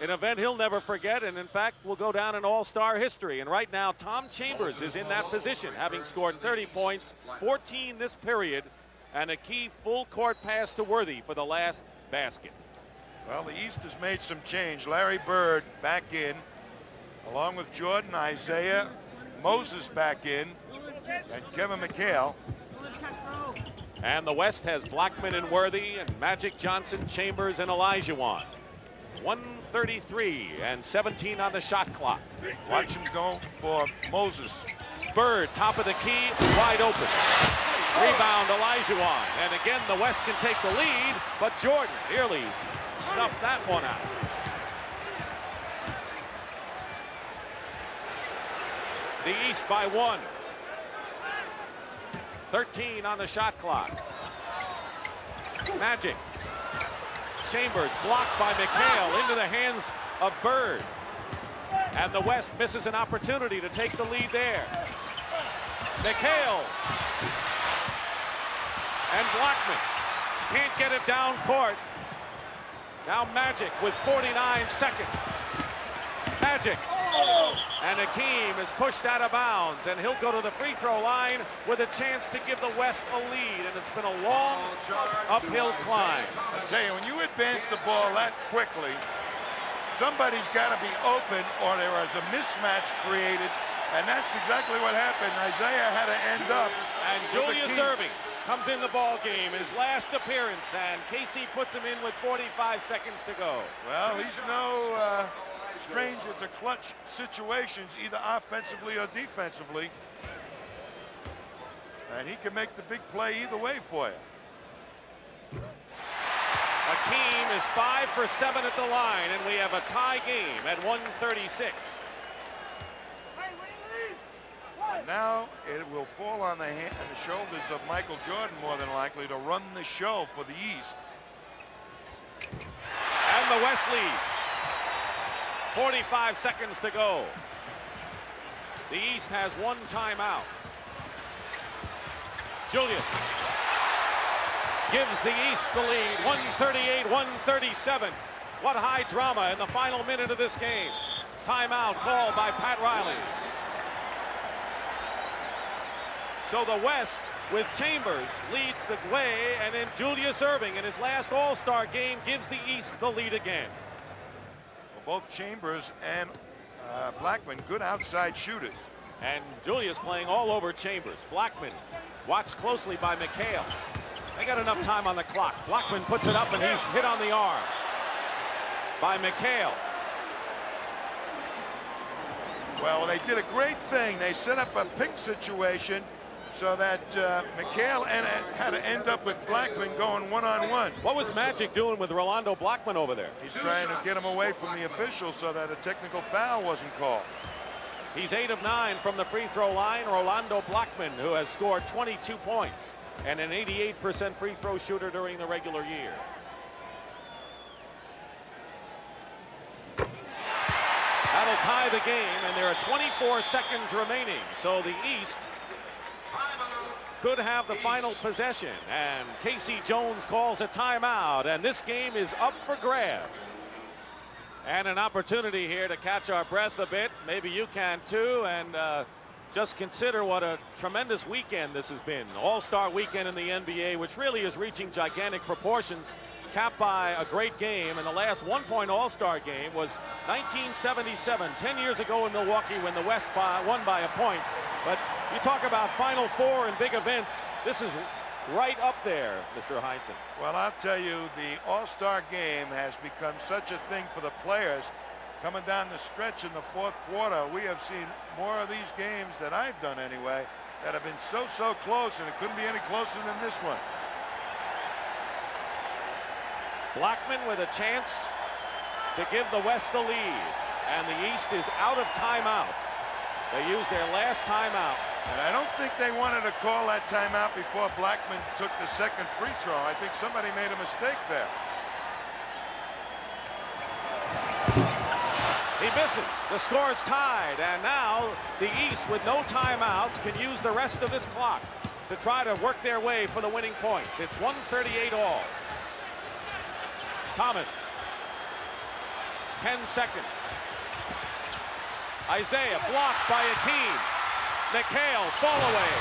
event he'll never forget, and in fact will go down in All-Star history. And right now, Tom Chambers is in that position, having scored 30 points, 14 this period, and a key full-court pass to Worthy for the last basket. Well, the East has made some change. Larry Bird back in, along with Jordan, Isaiah, Moses back in, and Kevin McHale. And the West has Blackman and Worthy and Magic Johnson, Chambers, and Olajuwon. 133 and 17 on the shot clock. Watch him go for Moses. Bird, top of the key, wide open. Rebound, Olajuwon. And again, the West can take the lead, but Jordan nearly snuffed that one out. The East by 1. 13 on the shot clock. Magic. Chambers blocked by McHale into the hands of Bird. And the West misses an opportunity to take the lead there. McHale. And Blackman can't get it down court. Now Magic with 49 seconds. Magic And Akeem is pushed out of bounds, and he'll go to the free throw line with a chance to give the West a lead. And it's been a long uphill climb. I tell you, when you advance the ball that quickly, somebody's got to be open or there is a mismatch created. And that's exactly what happened. Isaiah had to end up. And Julius Erving comes in the ball game, his last appearance, and Casey puts him in with 45 seconds to go. Well, he's no stranger to clutch situations, either offensively or defensively. And he can make the big play either way for you. Akeem is 5 for 7 at the line, and we have a tie game at 136. And now it will fall on the shoulders of Michael Jordan, more than likely, to run the show for the East. And the West leads. 45 seconds to go. The East has one timeout. Julius gives the East the lead, 138-137. What high drama in the final minute of this game. Timeout called by Pat Riley. So the West, with Chambers, leads the way, and then Julius Erving in his last All-Star game gives the East the lead again. Well, both Chambers and Blackman, good outside shooters. And Julius playing all over Chambers. Blackman watched closely by McHale. They got enough time on the clock. Blackman puts it up, and he's hit on the arm by McHale. Well, they did a great thing. They set up a pick situation so that McHale had to end up with Blackman going one-on-one. What was Magic doing with Rolando Blackman over there? He's trying to get him away from the officials so that a technical foul wasn't called. He's 8 of 9 from the free throw line. Rolando Blackman, who has scored 22 points and an 88% free throw shooter during the regular year. That'll tie the game, and there are 24 seconds remaining. So the East could have the final possession, and Casey Jones calls a timeout, and this game is up for grabs. And an opportunity here to catch our breath a bit. Maybe you can too, and just consider what a tremendous weekend this has been. All-Star weekend in the NBA, which really is reaching gigantic proportions, capped by a great game. And the last one-point All-Star game was 1977, 10 years ago in Milwaukee, when the West won by a point. But you talk about Final Four and big events, this is right up there, Mr. Heinsohn. Well, I'll tell you, the All-Star game has become such a thing for the players. Coming down the stretch in the fourth quarter, we have seen more of these games that I've done anyway that have been so close, and it couldn't be any closer than this one. Blackman with a chance to give the West the lead, and the East is out of timeouts. They used their last timeout. And I don't think they wanted to call that timeout before Blackman took the second free throw. I think somebody made a mistake there. He misses. The score is tied, and now the East, with no timeouts, can use the rest of this clock to try to work their way for the winning points. It's 138 all. Thomas, 10 seconds. Isaiah blocked by Akeem. McHale, fall away.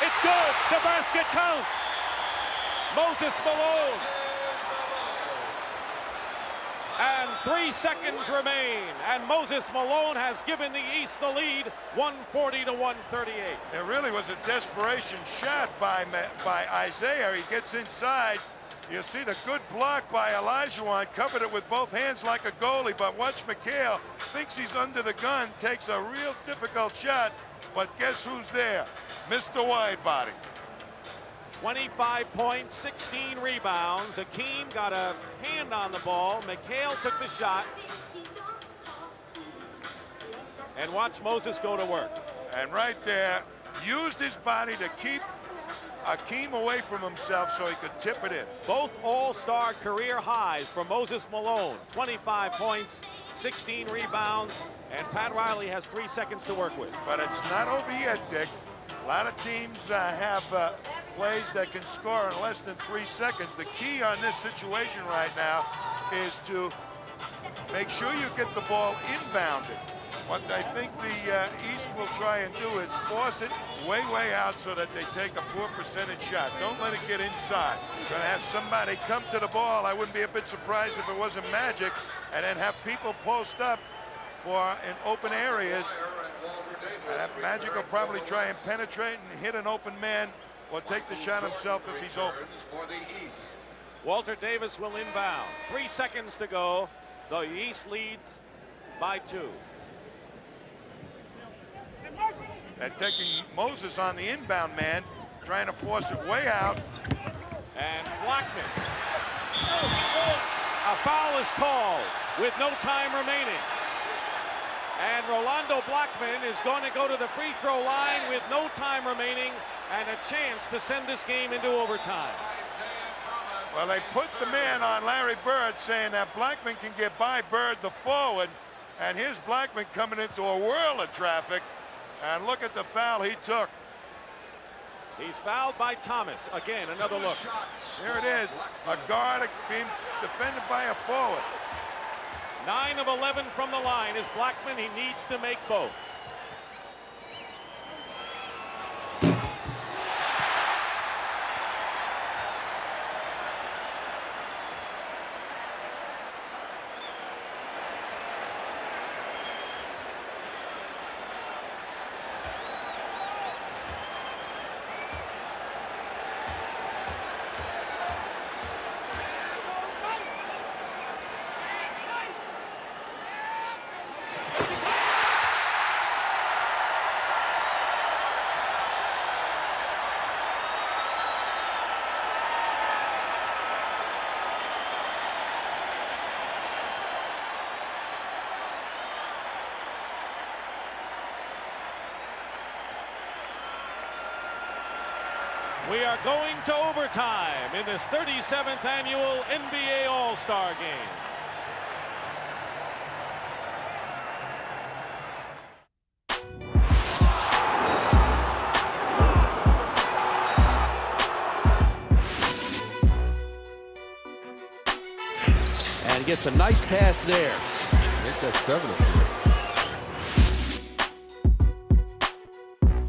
It's good. The basket counts. Moses Malone. And 3 seconds remain. And Moses Malone has given the East the lead, 140-138. It really was a desperation shot by Isaiah. He gets inside. You see the good block by Olajuwon, covered it with both hands like a goalie, but watch McHale, thinks he's under the gun, takes a real difficult shot, but guess who's there? Mr. Widebody. 25 points, 16 rebounds. Akeem got a hand on the ball. McHale took the shot. And watch Moses go to work. And right there, used his body to keep Akeem away from himself so he could tip it in. Both all-star career highs for Moses Malone. 25 points, 16 rebounds, and Pat Riley has 3 seconds to work with. But it's not over yet, Dick. A lot of teams have plays that can score in less than 3 seconds. The key on this situation right now is to make sure you get the ball inbounded. What I think the East will try and do is force it way out so that they take a poor percentage shot. Don't let it get inside. You're going to have somebody come to the ball. I wouldn't be a bit surprised if it wasn't Magic, and then have people post up in open areas. Magic will probably try and penetrate and hit an open man or take the shot himself if he's open. Walter Davis will inbound. 3 seconds to go. The East leads by 2. They're taking Moses on the inbound man, trying to force it way out. And Blackman. A foul is called with no time remaining. And Rolando Blackman is going to go to the free throw line with no time remaining and a chance to send this game into overtime. Well, they put the man on Larry Bird, saying that Blackman can get by Bird the forward, and here's Blackman coming into a whirl of traffic, and look at the foul he took. He's fouled by Thomas. Again, another look. Here it is, a guard being defended by a forward. 9 of 11 from the line is Blackman. He needs to make both. We are going to overtime in this 37th annual NBA All-Star Game. And gets a nice pass there. I think that's 7 assists.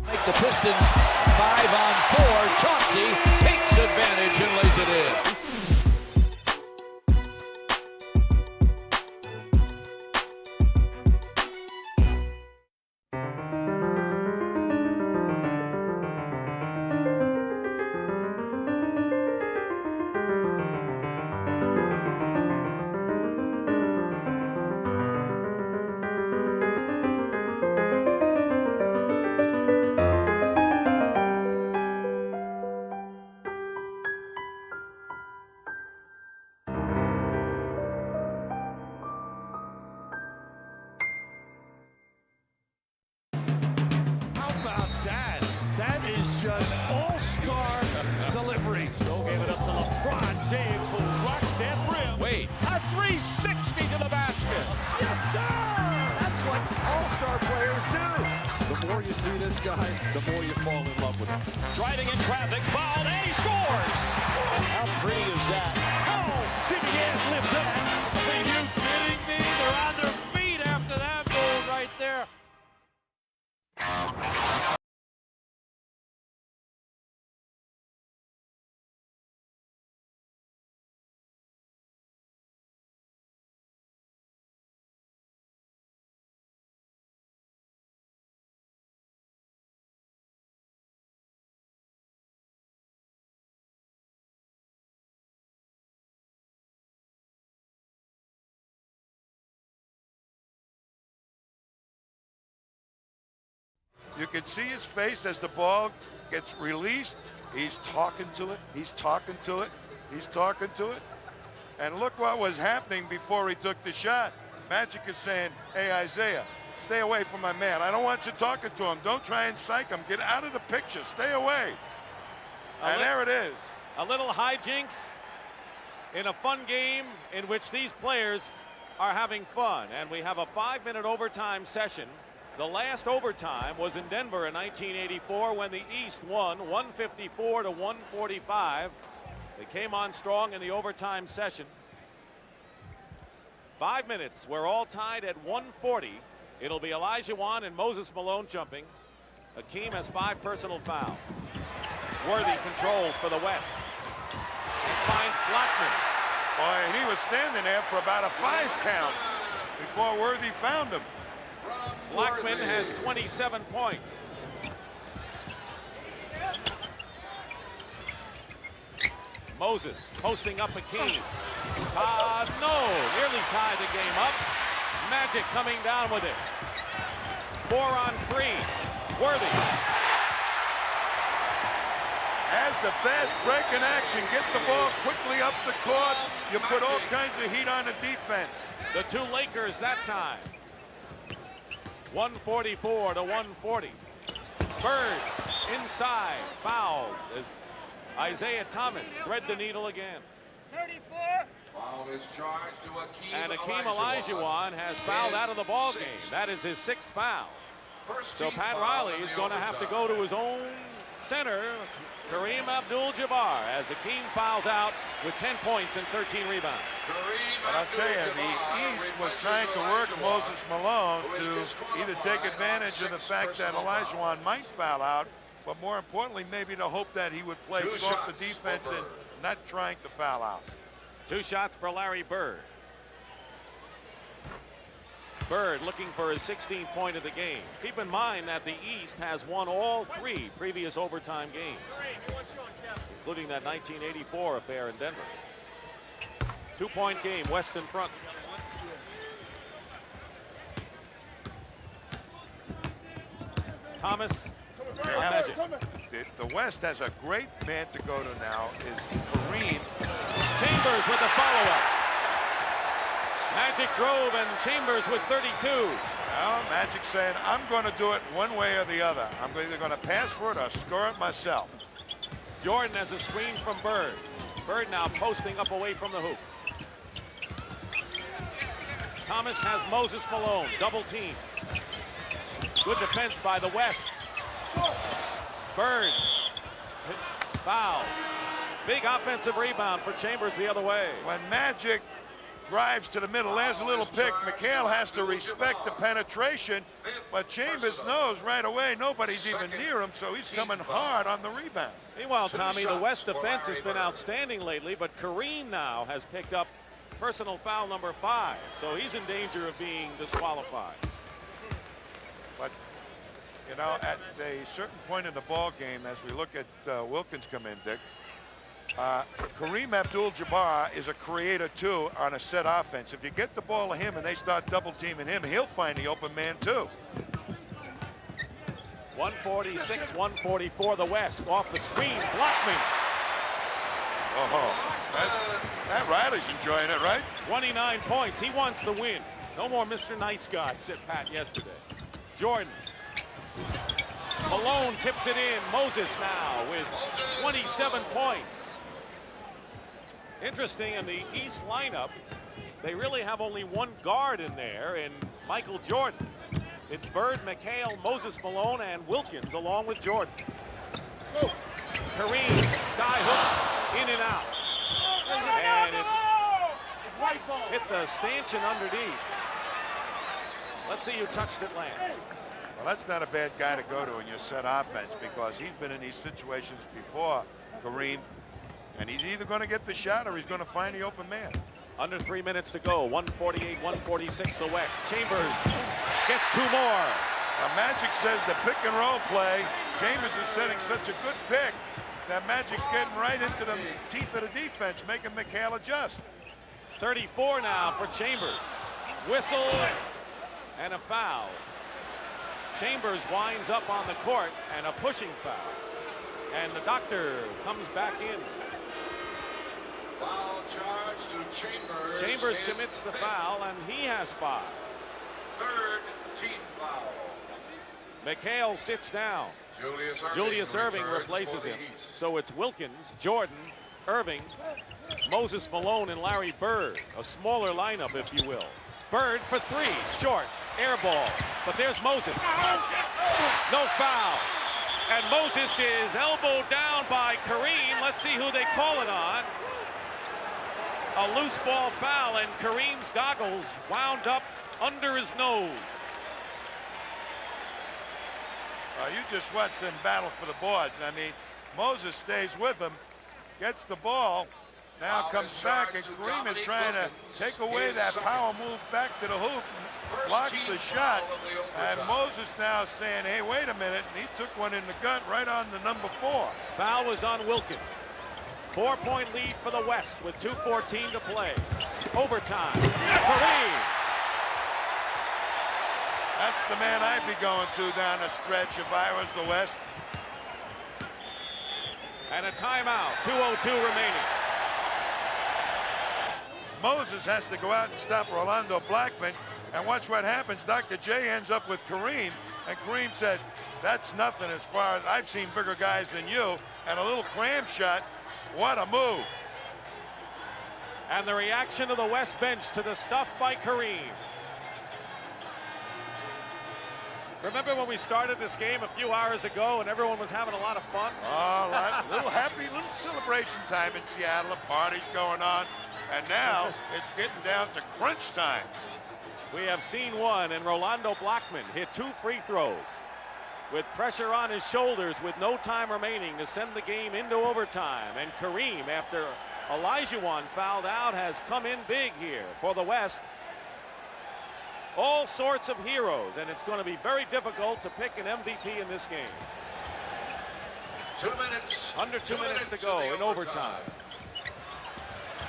Make the Pistons 5-on-4. Chauncey takes advantage and lays it in. Just all-star delivery. So gave it up to LeBron James, who rocked that rim. Wait. A 360 to the basket. Yes, sir! That's what all-star players do. The more you see this guy, the more you fall in love with him. Driving in traffic, fouled, and he scores! How pretty is that? Oh, did he lift that? Are you kidding me? They're on their feet after that goal right there. You can see his face as the ball gets released. He's talking to it. He's talking to it. He's talking to it. And look what was happening before he took the shot. Magic is saying, hey, Isaiah, stay away from my man. I don't want you talking to him. Don't try and psych him. Get out of the picture. Stay away. And there it is. A little hijinks in a fun game in which these players are having fun. And we have a 5-minute overtime session. The last overtime was in Denver in 1984 when the East won 154 to 145. They came on strong in the overtime session. 5 minutes. We're all tied at 140. It'll be Olajuwon and Moses Malone jumping. Hakeem has 5 personal fouls. Worthy controls for the West. He finds Blackman. Boy, and he was standing there for about a 5 count before Worthy found him. Blackman has 27 points. Moses posting up Hakeem. No, nearly tied the game up. Magic coming down with it. 4 on 3. Worthy. As the fast break in action, get the ball quickly up the court. You put all kinds of heat on the defense. The 2 Lakers that time. 144 to 140. Bird inside, fouled as Isaiah Thomas thread the needle again. 34. Foul is charged to Hakeem. And Hakeem Olajuwon has fouled out of the ball game. That is his 6th foul. So Pat Riley is going to have to go to his own center, Kareem Abdul-Jabbar, as Hakeem fouls out with 10 points and 13 rebounds. But I'll tell you, the East was trying to work Moses Malone to either take advantage of the fact that Olajuwon might foul out, but more importantly, maybe to hope that he would play softer defense and not trying to foul out. 2 shots for Larry Bird. Bird looking for his 16th point of the game. Keep in mind that the East has won all 3 previous overtime games, including that 1984 affair in Denver. 2-point game, West in front. Thomas. Magic. The West has a great man to go to now, is Kareem. Chambers with the follow-up. Magic drove, and Chambers with 32. Well, Magic saying, I'm going to do it one way or the other. I'm either going to pass for it or score it myself. Jordan has a screen from Bird. Bird now posting up away from the hoop. Thomas has Moses Malone, double team. Good defense by the West. Bird, foul. Big offensive rebound for Chambers the other way. When Magic drives to the middle, there's a little pick. McHale has to respect the penetration, but Chambers knows right away nobody's even near him, so he's coming hard on the rebound. Meanwhile, Tommy, the West defense has been outstanding lately, but Kareem now has picked up personal foul number 5, so he's in danger of being disqualified. But, you know, at a certain point in the ball game, as we look at Wilkins come in, Dick, Kareem Abdul-Jabbar is a creator too on a set offense. If you get the ball to him and they start double teaming him, he'll find the open man too. 146-144 the West, off the screen, Blackman. Oh, that Riley's enjoying it, right? 29 points, he wants the win. No more Mr. Nice Guy, said Pat yesterday. Jordan. Malone tips it in. Moses now with 27 points. Interesting, in the East lineup, they really have only one guard in there, and Michael Jordan. It's Bird, McHale, Moses Malone, and Wilkins along with Jordan. Kareem, sky hook, in and out. And it hit the stanchion underneath. Let's see who touched it last. Well, that's not a bad guy to go to in your set offense, because he's been in these situations before, Kareem, and he's either going to get the shot or he's going to find the open man. Under 3 minutes to go, 148-146 the West. Chambers gets 2 more. Now, Magic says the pick and roll play, Chambers is setting such a good pick that Magic's getting right into the teeth of the defense, making McHale adjust. 34 now for Chambers. Whistle and a foul. Chambers winds up on the court, and a pushing foul. And the doctor comes back in. Foul charge to Chambers. Chambers commits the foul, and he has 5. Third team foul. McHale sits down. Julius Erving replaces him. So it's Wilkins, Jordan, Irving, Moses Malone, and Larry Bird. A smaller lineup, if you will. Bird for 3, short, air ball. But there's Moses. No foul. And Moses is elbowed down by Kareem. Let's see who they call it on. A loose ball foul, and Kareem's goggles wound up under his nose. You just watch them battle for the boards. I mean, Moses stays with him, gets the ball, now comes back, and Kareem is trying to take away that power move back to the hoop, blocks the shot, and Moses now saying, hey, wait a minute, and he took one in the gut right on the number 4. Foul was on Wilkins. 4-point lead for the West with 2:14 to play. Overtime. Kareem. That's the man I'd be going to down the stretch if I was the West. And a timeout. 2:02 remaining. Moses has to go out and stop Rolando Blackman, and watch what happens. Dr. J ends up with Kareem, and Kareem said, that's nothing as far as I've seen bigger guys than you, and a little cram shot. What a move. And the reaction of the West bench to the stuff by Kareem. Remember when we started this game a few hours ago and everyone was having a lot of fun? Oh, a little happy, little celebration time in Seattle. A party's going on. And now it's getting down to crunch time. We have seen one, and Rolando Blackman hit 2 free throws with pressure on his shoulders with no time remaining to send the game into overtime. And Kareem, after Olajuwon fouled out, has come in big here for the West. All sorts of heroes, and it's going to be very difficult to pick an MVP in this game. 2 minutes. Under 2 minutes to go in overtime.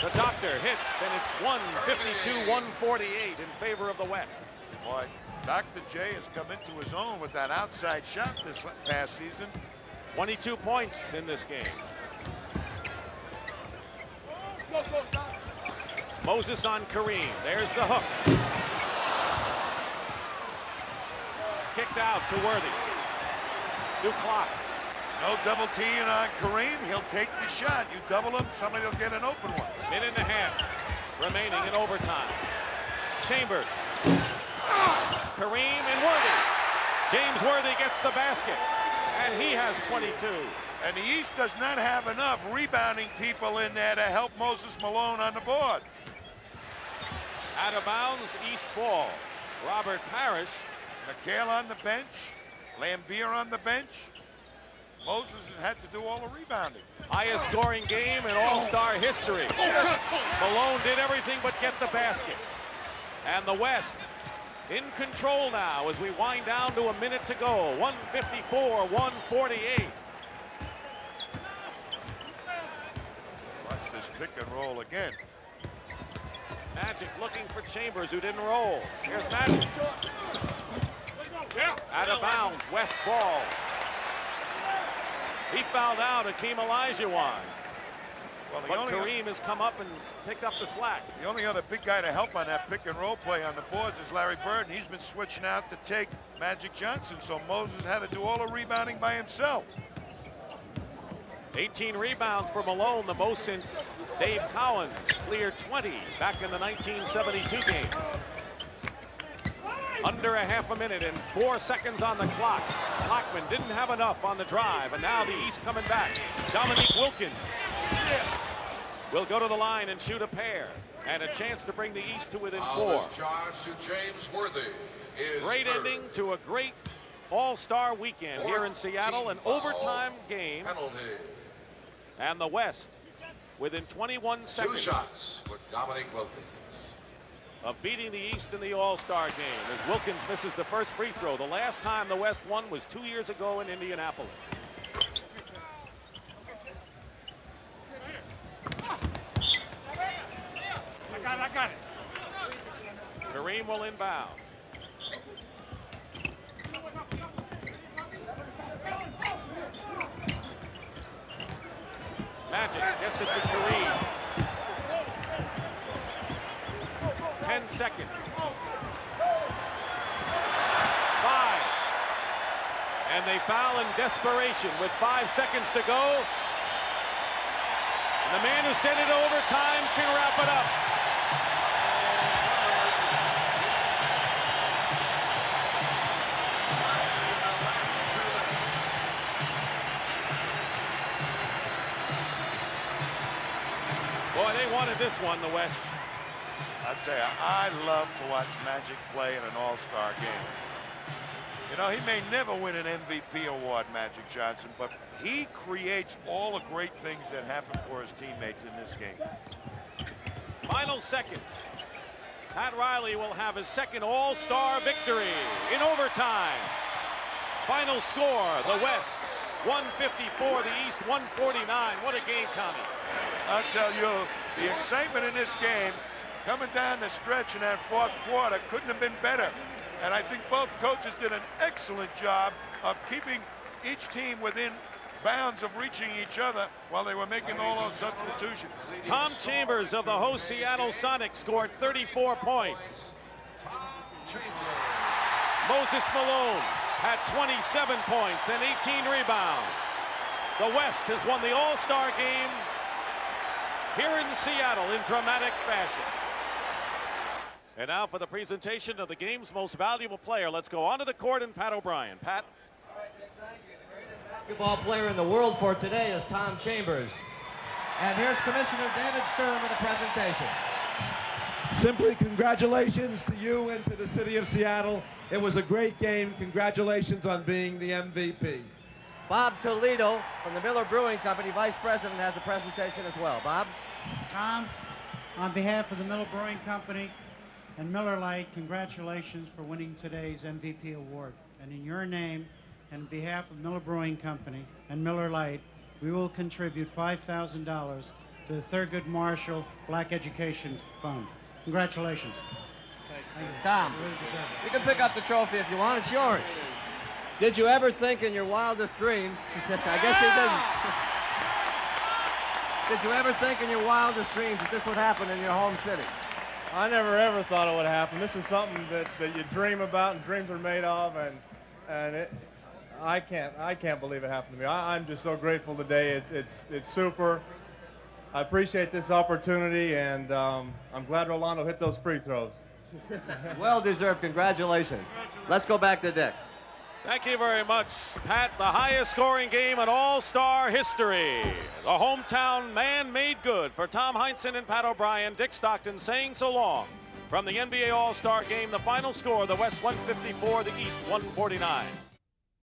The doctor hits, and it's 152-148 in favor of the West. Boy, Dr. J has come into his own with that outside shot this past season. 22 points in this game. Moses on Kareem. There's the hook. Kicked out to Worthy. New clock. No double teeing on Kareem. He'll take the shot. You double him, somebody will get an open one. Minute and a half remaining in overtime. Chambers. Kareem and Worthy. James Worthy gets the basket, and he has 22. And the East does not have enough rebounding people in there to help Moses Malone on the board. Out of bounds, East ball. Robert Parrish. McHale on the bench. Lambier on the bench. Moses has had to do all the rebounding. Highest scoring game in All-Star history. Malone did everything but get the basket. And the West in control now as we wind down to a minute to go. 154-148. Watch this pick and roll again. Magic looking for Chambers, who didn't roll. Here's Magic. Out of bounds, West ball. He fouled out Hakeem Olajuwon. But Kareem has come up and picked up the slack. The only other big guy to help on that pick and roll play on the boards is Larry Bird, and he's been switching out to take Magic Johnson, so Moses had to do all the rebounding by himself. 18 rebounds for Malone, the most since Dave Cowens cleared 20 back in the 1972 game. Under a half a minute and 4 seconds on the clock. Blackman didn't have enough on the drive, and now the East coming back. Dominique Wilkins will go to the line and shoot a pair, and a chance to bring the East to within 4. James Worthy is great third. ending to a great All-Star weekend here in Seattle, an overtime game. Penalty. And the West within 21 seconds. 2 shots with Dominique Wilkins. Of beating the East in the All-Star game as Wilkins misses the first free throw. The last time the West won was 2 years ago in Indianapolis. I got it. Kareem will inbound. Magic gets it to Kareem. 10 seconds. 5. And they foul in desperation with 5 seconds to go. And the man who sent it to overtime can wrap it up. Boy, they wanted this one, the West. I tell you, I love to watch Magic play in an all-star game. You know, he may never win an MVP award, Magic Johnson, but he creates all the great things that happen for his teammates in this game. Final seconds. Pat Riley will have his second all-star victory in overtime. Final score, the West 154, the East 149. What a game, Tommy. I'll tell you, the excitement in this game coming down the stretch in that fourth quarter couldn't have been better. And I think both coaches did an excellent job of keeping each team within bounds of reaching each other while they were making all those substitutions. Tom Chambers of the host Seattle Sonics scored 34 points. Moses Malone had 27 points and 18 rebounds. The West has won the All-Star game here in Seattle in dramatic fashion. And now for the presentation of the game's most valuable player. Let's go onto the court and Pat O'Brien. Pat. Basketball player in the world for today is Tom Chambers. And here's Commissioner David Sturm with the presentation. Simply congratulations to you and to the city of Seattle. It was a great game. Congratulations on being the MVP. Bob Toledo from the Miller Brewing Company, Vice President, has a presentation as well. Bob? Tom, on behalf of the Miller Brewing Company and Miller Lite, congratulations for winning today's MVP award. And in your name and on behalf of Miller Brewing Company and Miller Lite, we will contribute $5,000 to the Thurgood Marshall Black Education Fund. Congratulations. Thank you. Tom, you can pick up the trophy if you want. It's yours. Did you ever think in your wildest dreams, I guess he didn't. Did you ever think in your wildest dreams that this would happen in your home city? I never ever thought it would happen. This is something that you dream about and dreams are made of, and I can't believe it happened to me. I'm just so grateful today. It's super. I appreciate this opportunity, and I'm glad Rolando hit those free throws. Well deserved. Congratulations. Let's go back to Dick. Thank you very much, Pat. The highest scoring game in All-Star history. The hometown man made good for Tom Heinsohn and Pat O'Brien. Dick Stockton saying so long. From the NBA All-Star game, the final score, the West 154, the East 149.